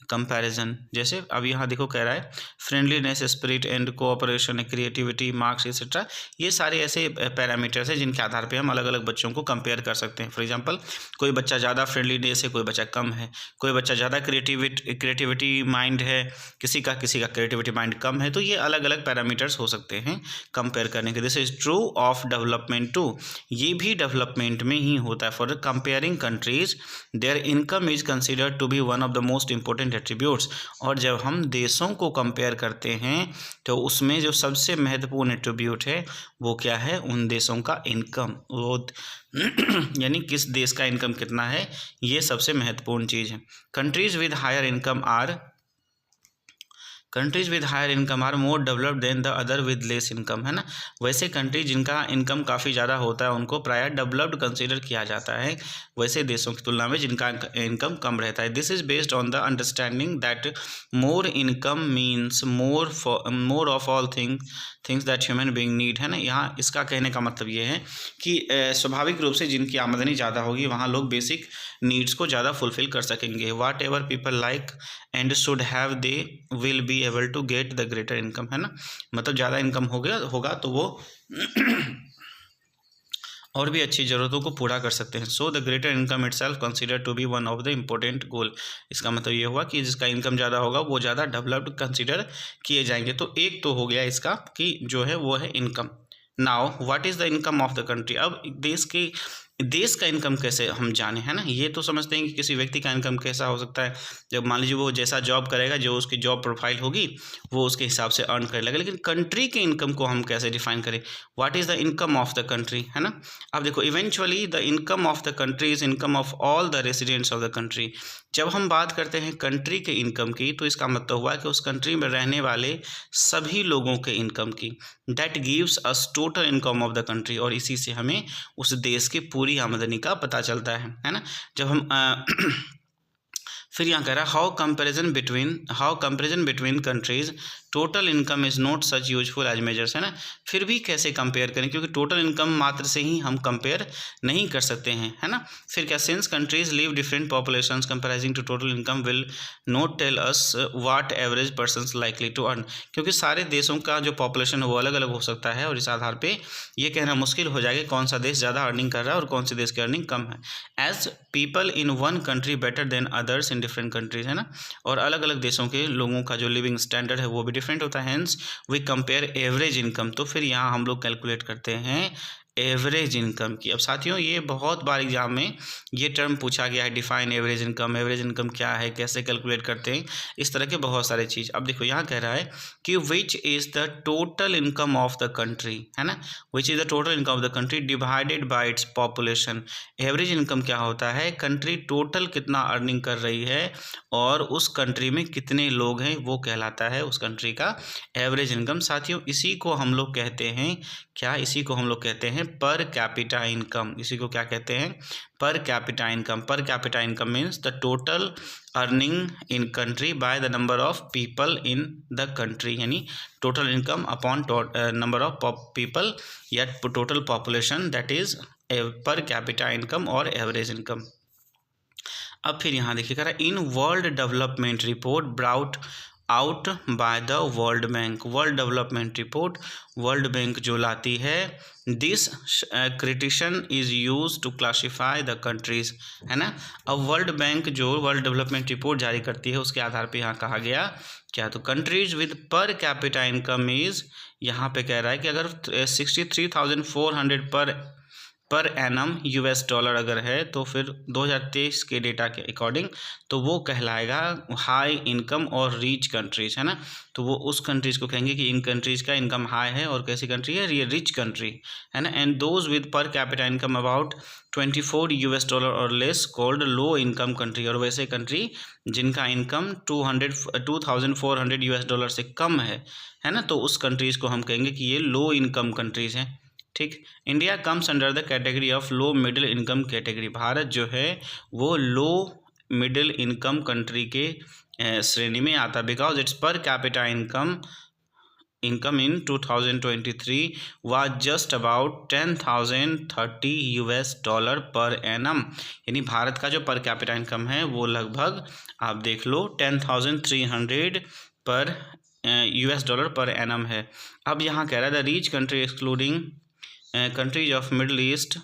comparison. जैसे अब यहाँ देखो कह रहा है friendliness, spirit and cooperation, creativity, marks etcetera, ये सारे ऐसे पैरामीटर्स हैं जिनके आधार पे हम अलग अलग बच्चों को कंपेयर कर सकते हैं। फॉर एग्जांपल कोई बच्चा ज़्यादा फ्रेंडलीनेस है, कोई बच्चा कम है, कोई बच्चा ज़्यादा क्रिएटिविटी माइंड है, किसी का क्रिएटिविटी माइंड कम है। तो ये अलग अलग पैरामीटर्स हो सकते हैं कंपेयर करने के। This is true of development too, ये भी डेवलपमेंट में ही होता है। For comparing countries their income is considered to be one of the most important attributes. और जब हम देशों को कंपेयर करते हैं तो उसमें जो सबसे महत्वपूर्ण एट्रीब्यूट है वो क्या है, उन देशों का इनकम, वो यानी किस देश का इनकम कितना है, ये सबसे महत्वपूर्ण चीज़ है। Countries with higher income are more developed than the other with less income, है ना। वैसे कंट्री जिनका इनकम काफ़ी ज़्यादा होता है उनको प्राय डेवलप्ड कंसीडर किया जाता है, वैसे देशों की तुलना में जिनका इनकम कम रहता है। This is based on the understanding that more income means more of all things that human being need, है ना। यहाँ इसका कहने का मतलब ये है कि स्वाभाविक रूप से जिनकी आमदनी ज़्यादा होगी वहाँ लोग बेसिक नीड्स को ज़्यादा फुलफिल कर सकेंगे। Whatever people like and should have they will be able to get the greater income, है ना। मतलब ज़्यादा इनकम होगा तो वो और भी अच्छी ज़रूरतों को पूरा कर सकते हैं। So the greater income itself consider to be one of the important goal. इसका मतलब ये हुआ कि जिसका इनकम ज़्यादा होगा वो ज़्यादा डेवलप्ड कंसीडर किए जाएंगे। तो एक तो हो गया इसका कि जो है वो है income. Now what is the income of the country. अब देश का इनकम कैसे हम जाने, है ना। ये तो समझते हैं कि किसी व्यक्ति का इनकम कैसा हो सकता है, जब मान लीजिए वो जैसा जॉब करेगा, जो उसकी जॉब प्रोफाइल होगी वो उसके हिसाब से अर्न करे लगेगा। लेकिन कंट्री के इनकम को हम कैसे डिफाइन करें, what is the income of the country, है ना। अब देखो eventually the income of the country is income of all the residents of the country. जब हम बात करते हैं कंट्री के इनकम की तो इसका मतलब हुआ कि उस कंट्री में रहने वाले सभी लोगों के इनकम की। That gives us total income of the country, और इसी से हमें उस देश की पूरी आमदनी का पता चलता है ना। जब हम फिर यहाँ कह रहा है how comparison between countries total income is not such useful as measures, है ना। फिर भी कैसे कंपेयर करें, क्योंकि टोटल इनकम मात्र से ही हम कंपेयर नहीं कर सकते हैं, है ना। फिर क्या, since countries live different populations comparing to total income will not tell us what average persons likely to earn. क्योंकि सारे देशों का जो पॉपुलेशन है वो अलग अलग हो सकता है और इस आधार पर ये कहना मुश्किल हो जाएगा कौन सा देश ज़्यादा अर्निंग कर रहा है और कौन से देश की अर्निंग कम है। As people in one country better than others in different countries, है ना। और अलग अलग देशों के लोगों का जो लिविंग स्टैंडर्ड है वो भी डिफरेंट होता है। Hence we compare average income. तो फिर यहाँ हम लोग कैलकुलेट करते हैं एवरेज इनकम की। अब साथियों ये बहुत बार एग्जाम में ये टर्म पूछा गया है, डिफाइन एवरेज इनकम क्या है, कैसे कैलकुलेट करते हैं, इस तरह के बहुत सारे चीज़। अब देखो यहाँ कह रहा है कि which is the total income of the country, है ना, which is the total income of the country divided by its population. Average income क्या होता है, कंट्री टोटल कितना अर्निंग कर रही है और उस कंट्री में कितने लोग हैं, वो कहलाता है उस कंट्री का एवरेज इनकम। साथियों इसी को हम लोग कहते हैं क्या, इसी को हम लोग कहते हैं पर कैपिटा इनकम। इसी को क्या कहते हैं, per capita income. Per capita income means the total earning in country by the number of people in the country, यानी total income upon number of people या total population, that is per capita income और average income. अब फिर यहाँ देखिए कह रहा है in world development report brought out by the world bank. World development report world bank जो लाती है, this criterion is use to classify the countries, है ना। अब वर्ल्ड बैंक जो वर्ल्ड डेवलपमेंट रिपोर्ट जारी करती है उसके आधार पे यहाँ कहा गया क्या, तो countries with per capita income is, यहाँ पे कह रहा है कि अगर 63,400 पर एनम US डॉलर अगर है तो फिर 2023 के डेटा के अकॉर्डिंग तो वो कहलाएगा हाई इनकम और रिच कंट्रीज, है ना। तो वो उस कंट्रीज़ को कहेंगे कि इन कंट्रीज़ का इनकम हाई है और कैसी कंट्री है, ये रिच कंट्री है ना। And those with per capita income about 24 US dollar और less called low income country. और वैसे कंट्री जिनका इनकम 2,400 US डॉलर से कम है ना, तो उस कंट्रीज़ को हम कहेंगे कि ये लो इनकम कंट्रीज़ हैं, ठीक। India comes under the category of low middle income category. Bharat जो है वो लो मिडिल इनकम कंट्री के श्रेणी में आता, बिकॉज इट्स पर capita income in 2023 was just about 10,030 US dollar per annum. यानी भारत का जो पर कैपिटा इनकम है वो लगभग आप देख लो 10,300 पर US डॉलर पर एनम है। अब यहाँ कह रहा है the rich country excluding countries of Middle East,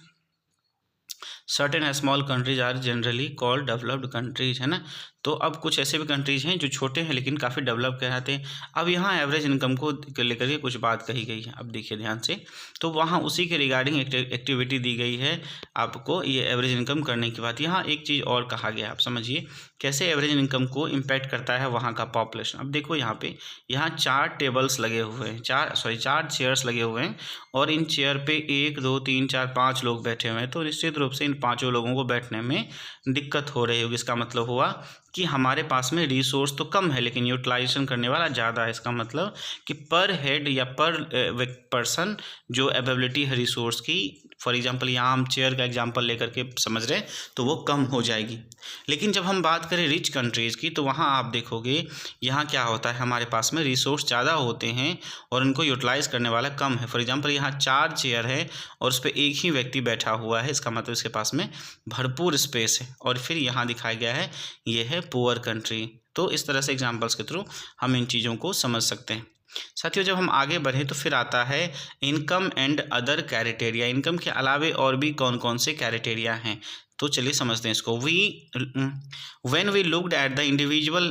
certain small countries are generally called developed countries, है ना। तो अब कुछ ऐसे भी कंट्रीज हैं जो छोटे हैं लेकिन काफ़ी डेवलप कहलाते हैं। अब यहाँ एवरेज इनकम को लेकर के कुछ बात कही गई है, अब देखिए ध्यान से। तो वहाँ उसी के रिगार्डिंग एक्टिविटी दी गई है आपको ये एवरेज इनकम करने की बात। यहाँ एक चीज़ और कहा गया, आप समझिए कैसे एवरेज इनकम को इम्पैक्ट करता है वहाँ का पॉपुलेशन। अब देखो यहाँ पे, यहाँ 4 टेबल्स लगे हुए हैं, 4 चेयर्स लगे हुए हैं और इन चेयर पे 1 2 3 4 5 लोग बैठे हुए हैं। तो निश्चित रूप से इन 5 लोगों को बैठने में दिक्कत हो रही होगी। इसका मतलब हुआ कि हमारे पास में रिसोर्स तो कम है लेकिन यूटिलाइजेशन करने वाला ज़्यादा है। इसका मतलब कि पर हेड या पर पर्सन जो अवेलेबिलिटी है रिसोर्स की, फॉर एग्जांपल यहाँ हम चेयर का एग्जांपल लेकर के समझ रहे हैं, तो वो कम हो जाएगी। लेकिन जब हम बात करें रिच कंट्रीज़ की तो वहाँ आप देखोगे यहाँ क्या होता है, हमारे पास में रिसोर्स ज़्यादा होते हैं और उनको यूटिलाइज़ करने वाला कम है। फॉर एग्जांपल यहाँ 4 चेयर है और उस पर एक ही व्यक्ति बैठा हुआ है, इसका मतलब इसके पास में भरपूर स्पेस है। और फिर यहाँ दिखाया गया है ये है पुअर कंट्री। तो इस तरह से एग्जांपल्स के थ्रू हम इन चीज़ों को समझ सकते हैं। साथियों जब हम आगे बढ़ें तो फिर आता है income and other criteria. Income के अलावे और भी कौन कौन से क्राइटेरिया हैं, तो चलिए समझते हैं इसको। When we looked at the individual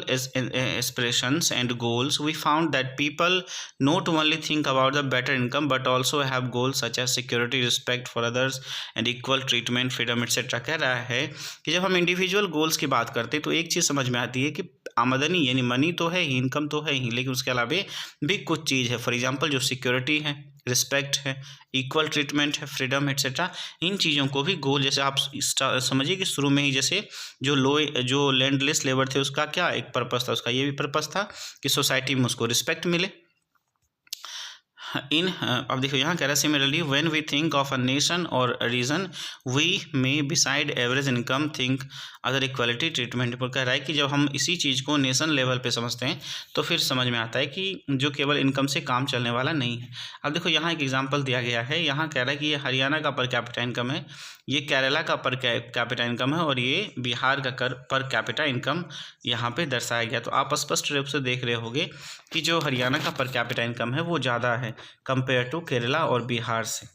aspirations and goals, we found that people not only think about the better income but also have goals such as security, respect for others and equal treatment, freedom etc. कह रहा है कि जब हम individual goals की बात करते हैं तो एक चीज़ समझ में आती है कि आमदनी यानी मनी तो है ही, इनकम तो है ही, लेकिन उसके अलावा भी कुछ चीज़ है। फॉर एग्जांपल जो सिक्योरिटी है, रिस्पेक्ट है, इक्वल ट्रीटमेंट है, फ्रीडम एक्सेट्रा, इन चीज़ों को भी गोल, जैसे आप समझिए कि शुरू में ही जैसे जो लैंडलेस लेबर थे उसका क्या एक पर्पस था, उसका ये भी पर्पस था कि सोसाइटी में उसको रिस्पेक्ट मिले। अब देखो यहाँ कह रहा है similarly when we think of a nation और region we may beside average income think other equality treatment. पर कह रहा है कि जब हम इसी चीज़ को नेशन लेवल पे समझते हैं तो फिर समझ में आता है कि जो केवल इनकम से काम चलने वाला नहीं है। अब देखो यहाँ एक एग्जांपल दिया गया है, यहाँ कह रहा है कि ये हरियाणा का पर कैपिटा इनकम है, ये केरला का पर कैपिटा इनकम है और ये बिहार का पर कैपिटा इनकम यहाँ पे दर्शाया गया। तो आप स्पष्ट रूप से देख रहे होंगे कि जो हरियाणा का पर कैपिटा इनकम है वो ज़्यादा है कंपेयर टू केरला और बिहार से।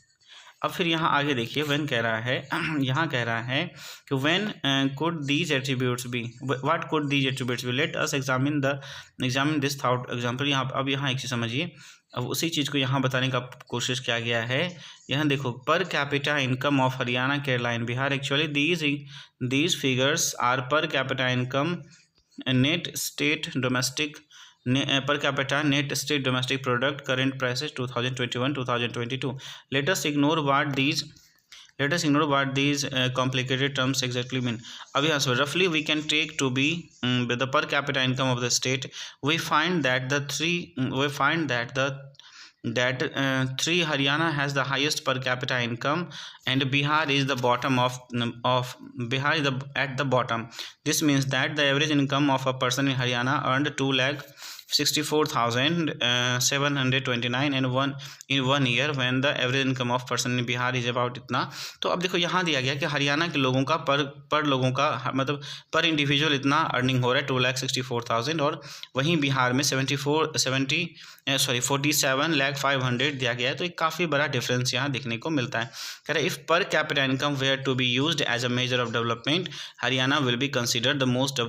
अब फिर यहाँ आगे देखिए, व्हेन कह रहा है यहाँ कह रहा है कि when could these attributes be, what could these attributes be, let us examine this thought example. यहाँ अब यहाँ एक चीज़ समझिए, अब उसी चीज़ को यहाँ बताने का कोशिश किया गया है। यहाँ देखो, per capita income of Haryana, Kerala and Bihar, actually these figures are per capita income, net state domestic per capita net state domestic product, current prices 2021-2022. Let us ignore what these complicated terms exactly mean. अब यहाँ से roughly we can take to be the per capita income of the state. We find that Haryana has the highest per capita income, and Bihar is the bottom of Bihar is at the bottom. This means that the average income of a person in Haryana earned 2,64,729 in one year, when the average income of person in Bihar is about इतना। तो अब देखो यहाँ दिया गया कि हरियाणा के लोगों का पर लोगों का मतलब पर इंडिविजुअल इतना अर्निंग हो रहा है 2,64,000, और वहीं बिहार में 47,500,000 दिया गया है। तो एक काफ़ी बड़ा डिफरेंस यहाँ देखने को मिलता है। कह रहे if per capita income were to be used as a measure of development, Haryana will be considered the most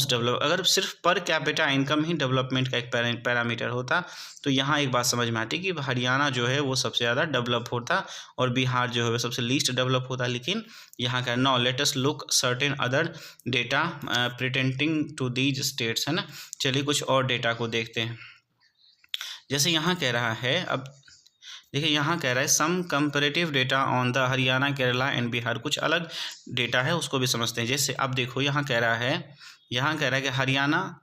develop. अगर सिर्फ पर कैपिटा इनकम ही डेवलपमेंट का एक पैरामीटर होता तो यहाँ एक बात समझ में आती कि हरियाणा जो है वो सबसे ज़्यादा डेवलप होता और बिहार जो है वो सबसे लीस्ट डेवलप होता। लेकिन यहाँ का now let us look certain other data pretending to these states, है ना। चलिए कुछ और डेटा को देखते हैं। जैसे यहाँ कह रहा है, अब देखिए यहाँ कह रहा है some comparative data on the Haryana, Kerala and Bihar. कुछ अलग डेटा है उसको भी समझते हैं। जैसे अब देखो यहाँ कह रहा है कि हरियाणा,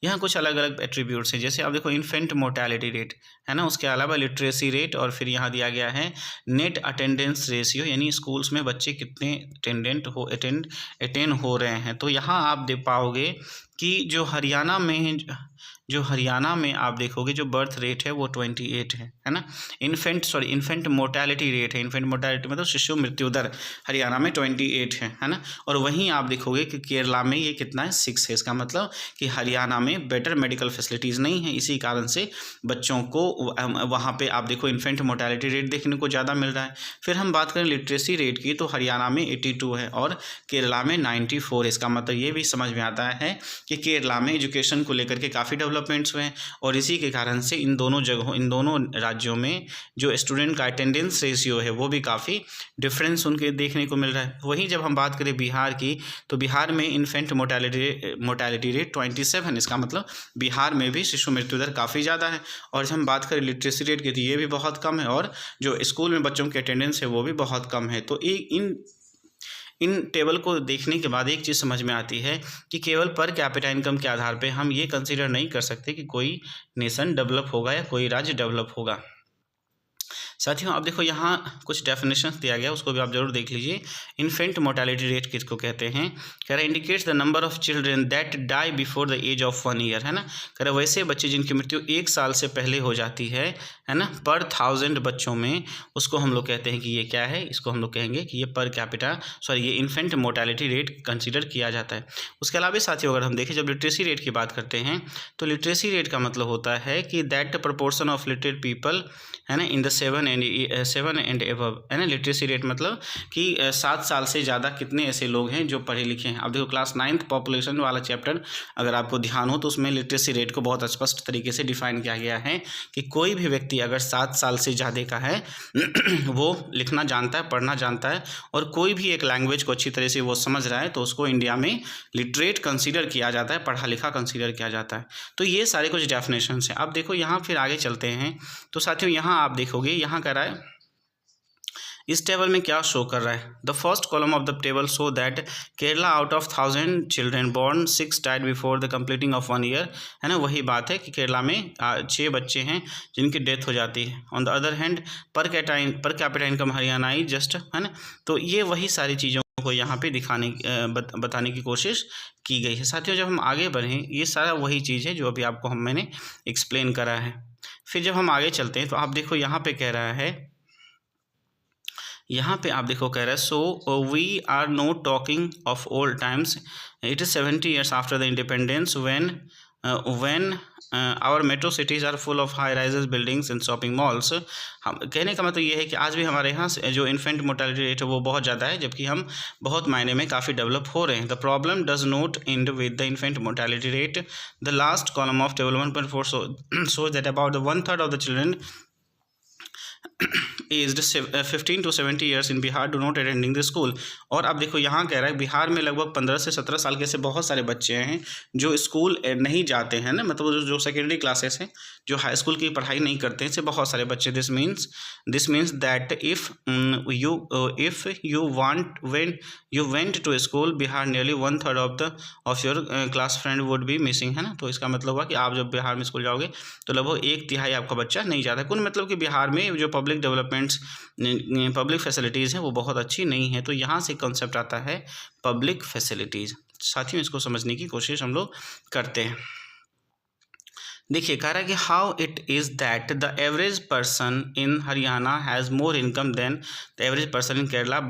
यहाँ कुछ अलग अलग एट्रीब्यूट्स हैं। जैसे अब देखो इन्फेंट मोर्टेलिटी रेट, है ना, उसके अलावा लिटरेसी रेट, और फिर यहाँ दिया गया है नेट अटेंडेंस रेशियो, यानी स्कूल्स में बच्चे कितने अटेंड हो रहे हैं। तो यहाँ आप देख पाओगे कि जो हरियाणा में आप देखोगे जो बर्थ रेट है वो 28 है ना। इन्फेंट मोर्टेलिटी रेट है, इन्फेंट मोर्टेलिटी मतलब शिशु मृत्यु दर हरियाणा में 28 है ना। और वहीं आप देखोगे कि केरला में ये कितना है, 6 है। इसका मतलब कि हरियाणा में बेटर मेडिकल फैसिलिटीज़ नहीं है, इसी कारण से बच्चों को वहाँ पे आप देखो इन्फेंट मोर्टेलिटी रेट देखने को ज़्यादा मिल रहा है। फिर हम बात करें लिटरेसी रेट की, तो हरियाणा में 82 है और केरला में 94। इसका मतलब ये भी समझ में आता है कि केरला में एजुकेशन को लेकर के काफ़ी डेवलपमेंट्स हुए हैं, और इसी के कारण से इन दोनों राज्यों में जो स्टूडेंट का अटेंडेंस रेशियो है वो भी काफ़ी डिफरेंस उनके देखने को मिल रहा है। वहीं जब हम बात करें बिहार की, तो बिहार में इन्फेंट मोर्टेलिटी रेट 27। इसका मतलब बिहार में भी शिशु मृत्यु दर काफ़ी ज़्यादा है। और जब हम बात करें लिटरेसी रेट की, तो ये भी बहुत कम है, और जो स्कूल में बच्चों की अटेंडेंस है वो भी बहुत कम है। तो इन टेबल को देखने के बाद एक चीज़ समझ में आती है कि केवल पर कैपिटा इनकम के आधार पे हम ये कंसीडर नहीं कर सकते कि कोई नेशन डेवलप होगा या कोई राज्य डेवलप होगा। साथियों अब देखो यहाँ कुछ डेफिनेशन दिया गया, उसको भी आप जरूर देख लीजिए। इन्फेंट मोर्टेलिटी रेट किसको कहते हैं? कह रहा है indicates the number of children that die before the age of 1 year, है ना। कह रहा है वैसे बच्चे जिनकी मृत्यु 1 साल से पहले हो जाती है ना, पर 1000 बच्चों में, उसको हम लोग कहते हैं कि ये क्या है, इसको हम लोग कहेंगे कि ये पर कैपिटा ये इन्फेंट मोर्टेलिटी रेट कंसिडर किया जाता है। उसके अलावा साथियों अगर हम देखें, जब लिटरेसी रेट की बात करते हैं तो लिटरेसी रेट का मतलब होता है कि that proportion of literate people, है ना, इन द 7 एंड एबव, है ना। लिटरेसी रेट मतलब कि 7 साल से ज़्यादा कितने ऐसे लोग हैं जो पढ़े लिखे हैं। अब देखो क्लास 9th पॉपुलेशन वाला चैप्टर अगर आपको ध्यान हो तो उसमें लिटरेसी रेट को बहुत स्पष्ट तरीके से डिफाइन किया गया है कि कोई भी व्यक्ति अगर 7 साल से ज़्यादा का है वो लिखना जानता है, पढ़ना जानता है, और कोई भी एक लैंग्वेज को अच्छी तरह से वो समझ रहा है, तो उसको इंडिया में लिटरेट कंसीडर किया जाता है, पढ़ा लिखा कंसीडर किया जाता है। तो ये सारे कुछ डेफिनेशंस हैं। अब देखो यहाँ फिर आगे चलते हैं, तो साथियों यहाँ आप देखोगे यहाँ कह रहा है, इस टेबल में क्या शो कर रहा है। The first column of the table show that Kerala out of 1000 children born 6 died before the completing of 1 year, है ना। वही बात है कि केरला में 6 बच्चे हैं जिनकी डेथ हो जाती है। ऑन द अदर हैंड पर कैपिटा इनकम हरियाणा ही जस्ट, है ना। तो ये वही सारी चीज़ों को यहाँ पे बताने की कोशिश की गई है। साथियों जब हम आगे बढ़ें, ये सारा वही चीज़ है जो अभी आपको मैंने एक्सप्लेन करा है। फिर जब हम आगे चलते हैं तो आप देखो यहाँ पे कह रहा है, यहाँ पे आप देखो कह रहा है, so we are not talking of old times, it is 70 years after the independence when when our metro cities are full of high rises buildings and shopping malls. हम कहने का मतलब ये है कि आज भी हमारे यहाँ जो इन्फेंट मोर्टेलिटी रेट है वो बहुत ज़्यादा है, जबकि हम बहुत मायने में काफ़ी डेवलप हो रहे हैं। The problem does not and with the infant mortality rate. The last column of table 1.4 shows that about 1/3 of the children aged 15 to 70 years in Bihar do not attending the school. और अब देखो यहाँ कह रहा है बिहार में लगभग 15 से 17 साल के ऐसे बहुत सारे बच्चे हैं जो स्कूल नहीं जाते हैं ना, मतलब जो सेकेंडरी क्लासेस हैं, जो हाई स्कूल की पढ़ाई नहीं करते हैं, ऐसे बहुत सारे बच्चे। This means that if you went to school Bihar nearly 1/3 of your class friend would be missing, है ना। तो इसका मतलब हुआ कि आप जब बिहार में स्कूल जाओगे तो लगभग 1/3 आपका बच्चा नहीं जाता। कुल मतलब कि बिहार में जो पब्लिक डेवलपमेंट्स, पब्लिक फैसिलिटीज़ हैं वो बहुत अच्छी नहीं है। तो यहाँ से कॉन्सेप्ट आता है पब्लिक फैसिलिटीज़। साथियों इसको समझने की कोशिश हम लोग करते हैं। देखिए कह रहा है कि how it is that the average person in Haryana has more income than the average person in Kerala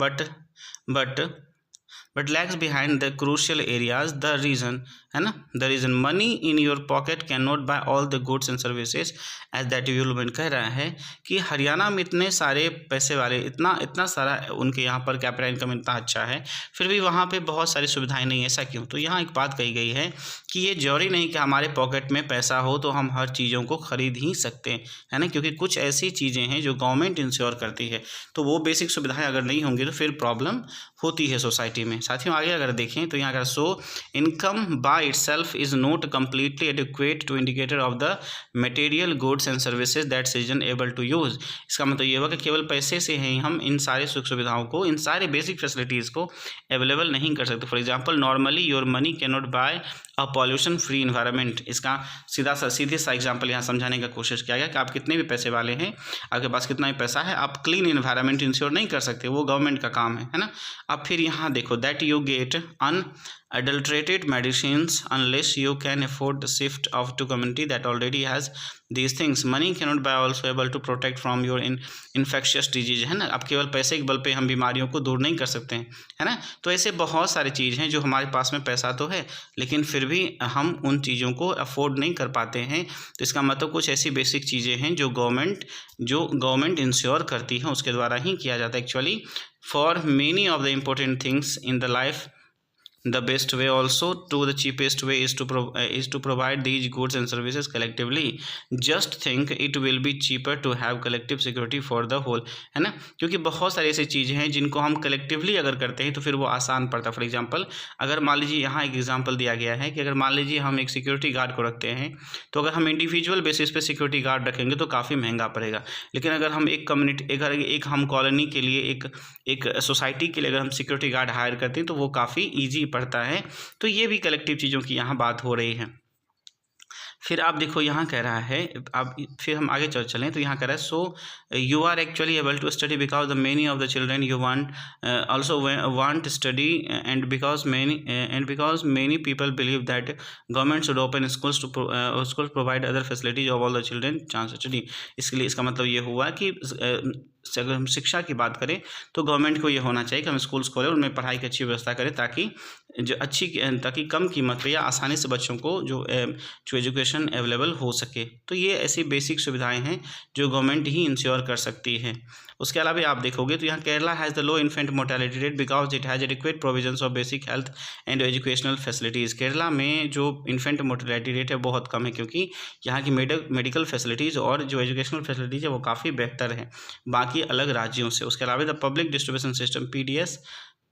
but lags behind the crucial areas. The reason है ना, the reason money in your pocket cannot buy all the goods and services as that development कह रहा है कि हरियाणा में इतने सारे पैसे वाले, इतना सारा उनके यहाँ पर कैपिटल इनकम इतना अच्छा है, फिर भी वहाँ पे बहुत सारी सुविधाएं नहीं। ऐसा क्यों? तो यहाँ एक बात कही गई है कि ये जरूरी नहीं कि हमारे पॉकेट में पैसा हो तो हम हर चीज़ों को खरीद ही सकते हैं, है ना, क्योंकि कुछ ऐसी चीज़ें हैं जो गवर्नमेंट इंश्योर करती है, तो वो बेसिक सुविधाएं अगर नहीं होंगी तो फिर प्रॉब्लम होती है सोसाइटी में। साथियों आगे अगर देखें तो यहाँ अगर so income by itself is not completely adequate to indicator of the material goods and services that citizen able to use. इसका मतलब ये हुआ कि केवल पैसे से ही हम इन सारे सुख सुविधाओं को, इन सारे बेसिक फैसिलिटीज़ को अवेलेबल नहीं कर सकते। For example normally your money can not buy a pollution free environment. इसका सीधे सा एग्जाम्पल यहाँ समझाने का कोशिश किया गया कि आप कितने भी पैसे वाले हैं, आपके पास कितना भी पैसा है, आप क्लीन इन्वायरमेंट इंश्योर नहीं कर सकते, वो गवर्नमेंट का काम है ना। अब फिर यहाँ देखो that you get unadulterated medicines unless you can afford the shift of to community that already has these things. Money cannot buy also able to protect from your infectious disease, है ना। अब केवल पैसे के बल पे हम बीमारियों को दूर नहीं कर सकते हैं, है ना। तो ऐसे बहुत सारी चीज़ हैं जो हमारे पास में पैसा तो है लेकिन फिर भी हम उन चीज़ों को अफोर्ड नहीं कर पाते हैं। तो इसका मतलब कुछ ऐसी बेसिक चीज़ें हैं जो गवर्नमेंट इंश्योर करती है, उसके द्वारा ही किया जाता है। Actually for many of the important things in the life the best way also to the cheapest way is to provide these goods and services collectively. Just think it will be cheaper to have collective security for the whole, है ना, क्योंकि बहुत सारी ऐसी चीज़ें हैं जिनको हम कलेक्टिवली अगर करते हैं तो फिर वो आसान पड़ता है। फॉर एग्जांपल अगर मान लीजिए यहाँ एक एग्जांपल दिया गया है कि अगर मान लीजिए हम एक सिक्योरिटी गार्ड को रखते हैं, तो अगर हम इंडिविजुअल बेसिस पे सिक्योरिटी गार्ड रखेंगे तो काफ़ी महंगा पड़ेगा। लेकिन अगर हम एक कम्युनिटी, एक हम कॉलोनी के लिए, एक सोसाइटी के लिए अगर हम सिक्योरिटी गार्ड हायर करते हैं तो वो काफ़ी ईजी पड़ता है। तो ये भी कलेक्टिव चीज़ों की यहाँ बात हो रही है। फिर आप देखो यहाँ कह रहा है, अब फिर हम आगे चलें तो यहाँ कह रहा है so you are actually able to study because the many of the children you want also want study and because many people believe that government should open schools to provide other facilities of all the children chance study. इसके लिए इसका मतलब ये हुआ कि अगर हम शिक्षा की बात करें तो गवर्नमेंट को ये होना चाहिए कि हम स्कूल्स खोलें, उनमें पढ़ाई की अच्छी व्यवस्था करें ताकि कम कीमत पे या आसानी से बच्चों को जो एजुकेशन अवेलेबल हो सके। तो ये ऐसी बेसिक सुविधाएं हैं जो गवर्नमेंट ही इंश्योर कर सकती है। उसके अलावा आप देखोगे तो यहाँ Kerala has the low infant mortality rate because it has adequate provisions of basic health and educational facilities. Kerala में जो इन्फेंट मोर्टेलिटी रेट है बहुत कम है क्योंकि यहाँ की मेडिकल फैसिलिटीज़ और जो एजुकेशनल फैसिलिटीज़ है वो काफ़ी बेहतर है बाकी अलग राज्यों से। उसके अलावा the public distribution system PDS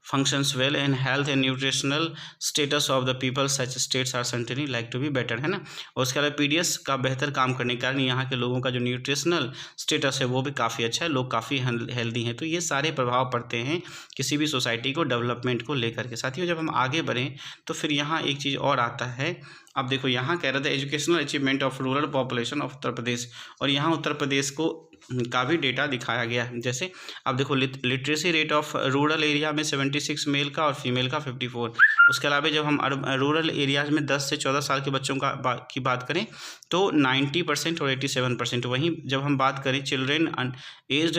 functions well and health and nutritional status of the people such states are certainly like to be better, है ना। और उसके अलावा PDS का बेहतर काम करने के कारण यहाँ के लोगों का जो न्यूट्रिशनल स्टेटस है वो भी काफ़ी अच्छा है, लोग काफ़ी हेल्दी हैं। तो ये सारे प्रभाव पड़ते हैं किसी भी सोसाइटी को डेवलपमेंट को लेकर के। साथियों जब हम आगे बढ़ें तो फिर यहाँ एक चीज़ और आता है। अब देखो यहाँ कह रहा था educational achievement of rural population of Uttar Pradesh, और यहाँ उत्तर प्रदेश को का भी डेटा दिखाया गया है। जैसे अब देखो literacy rate of rural area में 76 मेल का और फीमेल का 54। उसके अलावा जब हम रूरल एरियाज में 10 से 14 साल के बच्चों की बात करें तो 90% और 87%। वहीं जब हम बात करें children aged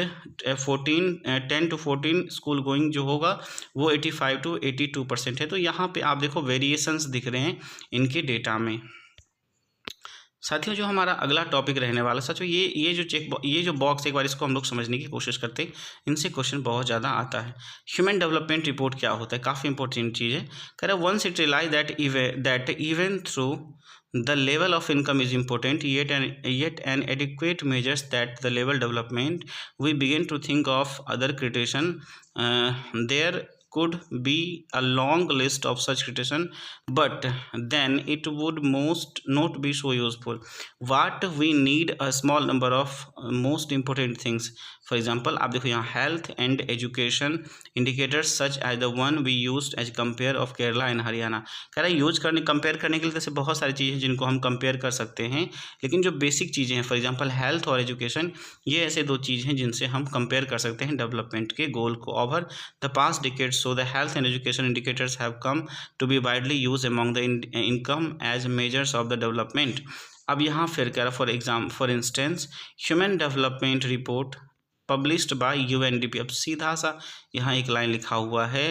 10 to 14 school going जो होगा वो 85 to 82% है। तो यहाँ पे आप देखो वेरिएशंस दिख रहे हैं इनके डेटा में। साथियों जो हमारा अगला टॉपिक रहने वाला साथियों ये जो बॉक्स, एक बार इसको हम लोग समझने की कोशिश करते हैं, इनसे क्वेश्चन बहुत ज़्यादा आता है। ह्यूमन डेवलपमेंट रिपोर्ट क्या होता है, काफ़ी इंपॉर्टेंट चीज़ है। कह रहा है once it realize that even through the level of income is important, yet an adequate measures that the level development, we begin to think of other criterion. There could be a long list of such criterion, but then it would most not be so useful. What we need a small number of most important things. For example, आप देखो यहाँ health and education indicators such as the one we used as compare of Kerala and Haryana. कह रहा है use करने compare करने के लिए जैसे बहुत सारी चीज़ें जिनको हम कंपेयर कर सकते हैं, लेकिन जो बेसिक चीज़ें हैं फॉर एग्जांपल हेल्थ और एजुकेशन, ये ऐसे दो चीज़ हैं जिनसे हम कंपेयर कर सकते हैं डेवलपमेंट के गोल को। Over the past decades so the health and education indicators have come to be widely use among the income as measures of the development. अब यहाँ फिर कह रहा for instance human development report published by UNDP. अब सीधा सा यहाँ एक लाइन लिखा हुआ है,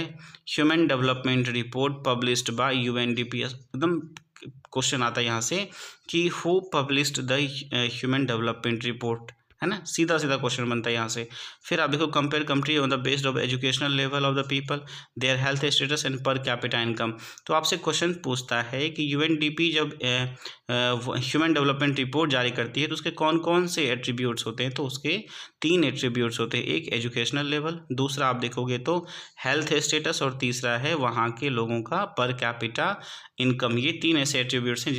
human development report published by UNDP. एकदम क्वेश्चन आता है यहाँ से कि who published the human development report, है ना, सीधा सीधा क्वेश्चन बनता है यहाँ से। फिर आप देखो compare country on the based of educational level of the people, their health status and पर कैपिटा इनकम। तो आपसे क्वेश्चन पूछता है कि यूएनडीपी जब ह्यूमन डेवलपमेंट रिपोर्ट जारी करती है तो उसके कौन कौन से एट्रीब्यूट्स होते हैं, तो उसके 3 एट्रीब्यूट्स होते हैं। एक एजुकेशनल लेवल, दूसरा आप देखोगे तो हेल्थ स्टेटस, और तीसरा है वहाँ के लोगों का पर कैपिटा इनकम। ये 3 ऐसे एट्रीब्यूट्स हैं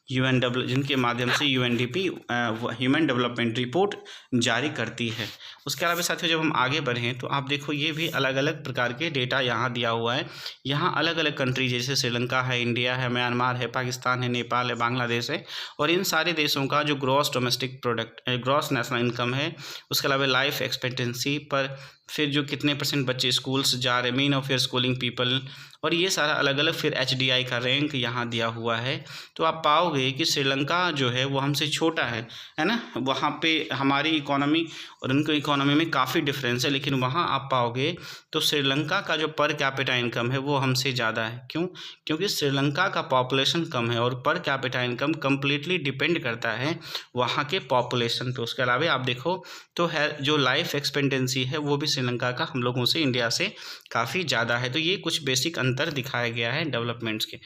जिनके माध्यम से यूएनडीपी ह्यूमन डेवलपमेंट रिपोर्ट जारी करती है। उसके अलावा साथियों जब हम आगे बढ़ें तो आप देखो ये भी अलग अलग प्रकार के डेटा यहाँ दिया हुआ है। यहाँ अलग अलग कंट्री जैसे श्रीलंका है, इंडिया है, म्यांमार है, पाकिस्तान है, नेपाल है, बांग्लादेश है, और इन सारे देशों का जो gross domestic product, gross national income है, उसके अलावा लाइफ एक्सपेक्टेंसी पर, फिर जो कितने % बच्चे स्कूल्स जा रहे, mean of year schooling people, और ये सारा अलग अलग। फिर एचडीआई का रैंक यहाँ दिया हुआ है। तो आप पाओगे कि श्रीलंका जो है वो हमसे छोटा है ना, वहाँ पे हमारी इकोनॉमी और उनकी इकोनॉमी में काफ़ी डिफरेंस है, लेकिन वहाँ आप पाओगे तो श्रीलंका का जो पर कैपिटा इनकम है वो हमसे ज़्यादा है। क्यों? क्योंकि श्रीलंका का पॉपुलेशन कम है और पर कैपिटा इनकम कम्प्लीटली डिपेंड करता है वहाँ के पॉपुलेशन पे। उसके अलावा आप देखो तो है जो लाइफ एक्सपेक्टेंसी है वो भी श्रीलंका का हम लोगों से, इंडिया से काफ़ी ज़्यादा है। तो ये कुछ बेसिक अंतर दिखाया गया है डेवलपमेंट्स के।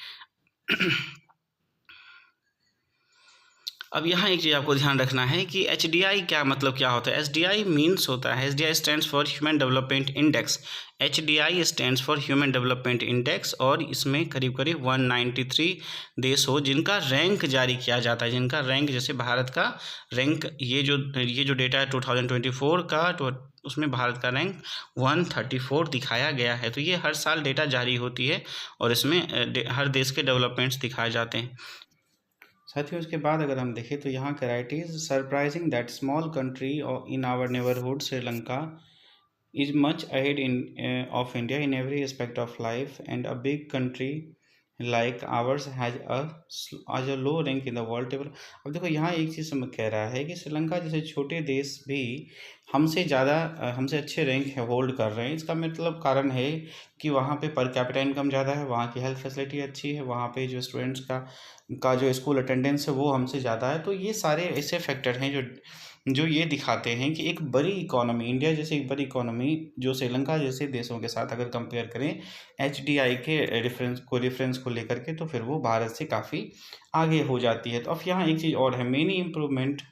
अब यहाँ एक चीज़ आपको ध्यान रखना है कि एचडीआई क्या मतलब क्या होता है। एचडीआई मीन्स होता है, HDI stands for human development index. HDI stands for human development index, और इसमें करीब करीब 193 देश हो जिनका रैंक जारी किया जाता है, जिनका रैंक, जैसे भारत का रैंक, ये जो डेटा है 2024 का, तो उसमें भारत का रैंक 134 दिखाया गया है। तो ये हर साल डेटा जारी होती है और इसमें हर देश के डेवलपमेंट्स दिखाए जाते हैं। साथियों उसके बाद अगर हम देखें तो यहाँ कह रहा है, it is surprising that small country in our neighbourhood Sri Lanka is much ahead of India in every aspect of life, and a big country like ours has a low rank in the world table. अब देखो यहाँ एक चीज़ कह रहा है कि श्रीलंका जैसे छोटे देश भी हमसे अच्छे रैंक है होल्ड कर रहे हैं। इसका मतलब कारण है कि वहाँ पे पर कैपिटा इनकम ज़्यादा है, वहाँ की हेल्थ फैसिलिटी अच्छी है, वहाँ पे जो स्टूडेंट्स का जो स्कूल अटेंडेंस है वो हमसे ज़्यादा है। तो ये सारे ऐसे फैक्टर हैं जो ये दिखाते हैं कि एक बड़ी इकोनॉमी, इंडिया जैसी एक बड़ी इकोनॉमी जो श्रीलंका जैसे देशों के साथ अगर कंपेयर करें एचडीआई के रेफरेंस को लेकर के, तो फिर वो भारत से काफ़ी आगे हो जाती है। तो अब यहाँ एक चीज़ और है, मेनी इम्प्रूवमेंट।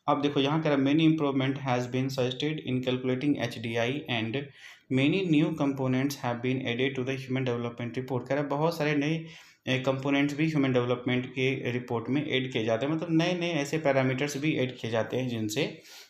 अब देखो यहाँ कह रहा है many improvement has been suggested in calculating HDI and many new components have been added to the human development report. कह रहा है बहुत सारे नए कंपोनेंट्स भी ह्यूमन डेवलपमेंट के रिपोर्ट में ऐड किए जाते हैं, मतलब नए नए ऐसे पैरामीटर्स भी ऐड किए जाते हैं जिनसे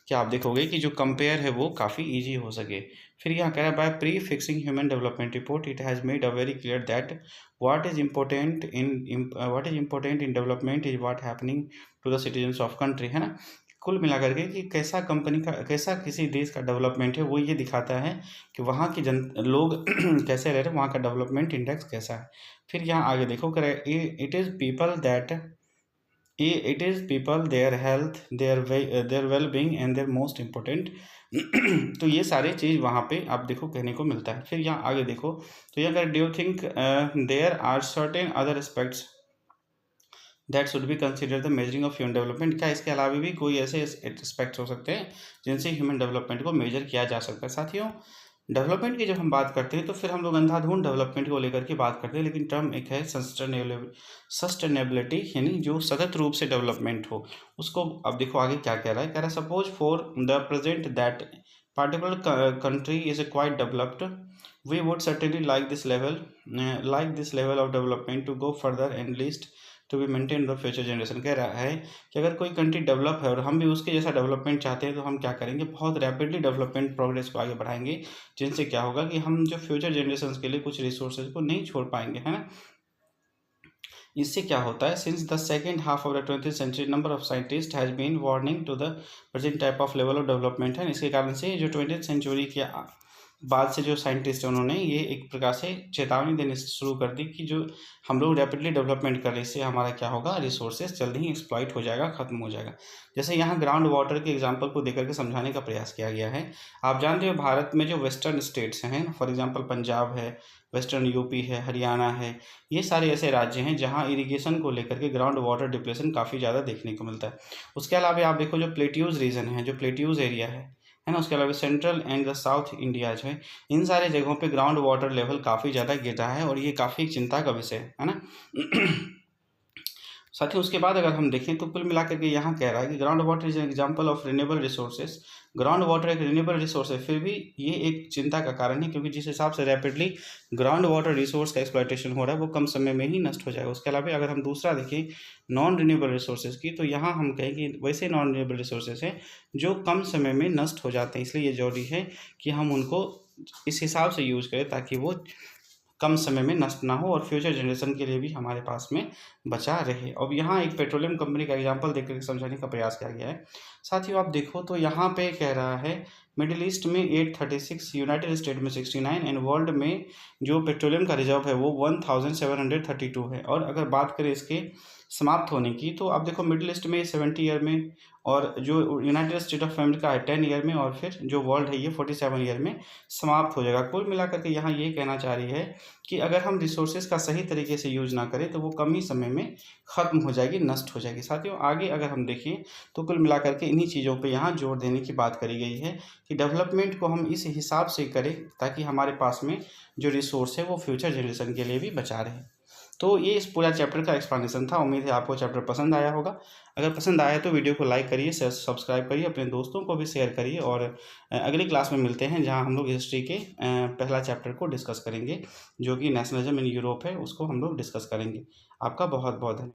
क्या आप देखोगे कि जो कंपेयर है वो काफ़ी ईजी हो सके। फिर यहाँ कह रहा है by prefixing human development report it has made a very clear that what is important in development is what happening to the citizens of country, है ना। कुल मिलाकर के कि कैसा किसी देश का डेवलपमेंट है वो ये दिखाता है कि वहाँ के लोग कैसे रह रहे हैं, वहाँ का डेवलपमेंट इंडेक्स कैसा है। फिर यहाँ आगे देखो करे it is people their health their well being and their most important. तो ये सारे चीज़ वहाँ पे आप देखो कहने को मिलता है। फिर यहाँ आगे देखो तो यहाँ अगर do you think there are certain other aspects that should be consider the measuring of human development. क्या इसके अलावा भी कोई ऐसे एस्पेक्ट्स हो सकते हैं जिनसे ह्यूमन डेवलपमेंट को मेजर किया जा सकता है। साथियों, डेवलपमेंट की जब हम बात करते हैं तो फिर हम लोग अंधाधुंध डेवलपमेंट को लेकर के बात करते हैं, लेकिन टर्म एक है सस्टेनेबिलिटी, यानी जो सतत रूप से डेवलपमेंट हो उसको। अब देखो आगे क्या कह रहा है suppose for the present that particular country is quite developed, we would certainly like this level of development to go further and least to be maintained the future generation। कह रहा है कि अगर कोई कंट्री डेवलप है और हम भी उसके जैसा डेवलपमेंट चाहते हैं तो हम क्या करेंगे, बहुत रैपिडली डेवलपमेंट प्रोग्रेस को आगे बढ़ाएंगे, जिनसे क्या होगा कि हम जो फ्यूचर जनरेशन के लिए कुछ रिसोर्सेज को नहीं छोड़ पाएंगे, है ना। इससे क्या होता है, since the second half of the 20th century number of scientist has been warning to the present type of level of development है। इसके कारण से जो 20th सेंचुरी के बाद से जो साइंटिस्ट हैं उन्होंने ये एक प्रकार से चेतावनी देने शुरू कर दी कि जो हम लोग रैपिडली डेवलपमेंट कर रहे हैं इससे हमारा क्या होगा, रिसोर्सेज जल्दी ही एक्सप्लॉइट हो जाएगा, खत्म हो जाएगा। जैसे यहाँ ग्राउंड वाटर के एग्जांपल को देकर के समझाने का प्रयास किया गया है। आप जानते हो भारत में जो वेस्टर्न स्टेट्स हैं, फॉर एग्जांपल पंजाब है, वेस्टर्न यूपी है, हरियाणा है, ये सारे ऐसे राज्य हैं जहाँ इरिगेशन को लेकर के ग्राउंड वाटर डिप्लेशन काफ़ी ज़्यादा देखने को मिलता है। उसके अलावा आप देखो जो प्लेट्यूज रीजन है, जो प्लेट्यूज एरिया है ना, उसके अलावा central and the south India जो है, इन सारे जगहों पे ग्राउंड वाटर लेवल काफ़ी ज़्यादा गिर रहा है और ये काफ़ी चिंता का विषय है ना। साथियों, उसके बाद अगर हम देखें तो कुल मिलाकर के यहाँ कह रहा है कि ground water is an example of renewable resources. Ground water एक रिन्यूएबल रिसोर्स है, फिर भी ये एक चिंता का कारण है, क्योंकि जिस हिसाब से रैपिडली ग्राउंड वाटर रिसोर्स का एक्सप्लॉयटेशन हो रहा है वो कम समय में ही नष्ट हो जाएगा। उसके अलावा अगर हम दूसरा देखें नॉन रिन्यूएबल रिसोर्सेज की, तो यहाँ हम कहें कि वैसे नॉन रिन्यूएबल रिसोर्सेज हैं जो कम समय में नष्ट हो जाते हैं, इसलिए ये जरूरी है कि हम उनको इस हिसाब से यूज़ करें ताकि वो कम समय में नष्ट ना हो और फ्यूचर जनरेशन के लिए भी हमारे पास में बचा रहे। अब यहाँ एक पेट्रोलियम कंपनी का एग्जांपल देकर समझाने का प्रयास किया गया है। साथियों, आप देखो तो यहाँ पे कह रहा है मिडिल ईस्ट में 836, यूनाइटेड स्टेट में 69 एंड वर्ल्ड में जो पेट्रोलियम का रिजर्व है वो 1732 है। और अगर बात करें इसके समाप्त होने की, तो आप देखो मिडिल ईस्ट में 70 ईयर में, और जो यूनाइटेड स्टेट ऑफ अमेरिका है 10 ईयर में, और फिर जो वर्ल्ड है ये 47 ईयर में समाप्त हो जाएगा। कुल मिलाकर के यहाँ ये कहना चाह रही है कि अगर हम रिसोर्सेज का सही तरीके से यूज ना करें तो वो कम ही समय में ख़त्म हो जाएगी, नष्ट हो जाएगी। साथियों, आगे अगर हम देखें तो कुल मिलाकर के इन्हीं चीज़ों पे यहाँ जोर देने की बात करी गई है कि डेवलपमेंट को हम इस हिसाब से करें ताकि हमारे पास में जो रिसोर्स है वो फ्यूचर जनरेशन के लिए भी बचा रहे। तो ये इस पूरा चैप्टर का एक्सप्लेनेशन था। उम्मीद है आपको चैप्टर पसंद आया होगा। अगर पसंद आया तो वीडियो को लाइक करिए, सब्सक्राइब करिए, अपने दोस्तों को भी शेयर करिए, और अगली क्लास में मिलते हैं जहां हम लोग हिस्ट्री के पहला चैप्टर को डिस्कस करेंगे जो कि नेशनलिज्म इन यूरोप है, उसको हम लोग डिस्कस करेंगे। आपका बहुत बहुत धन्यवाद।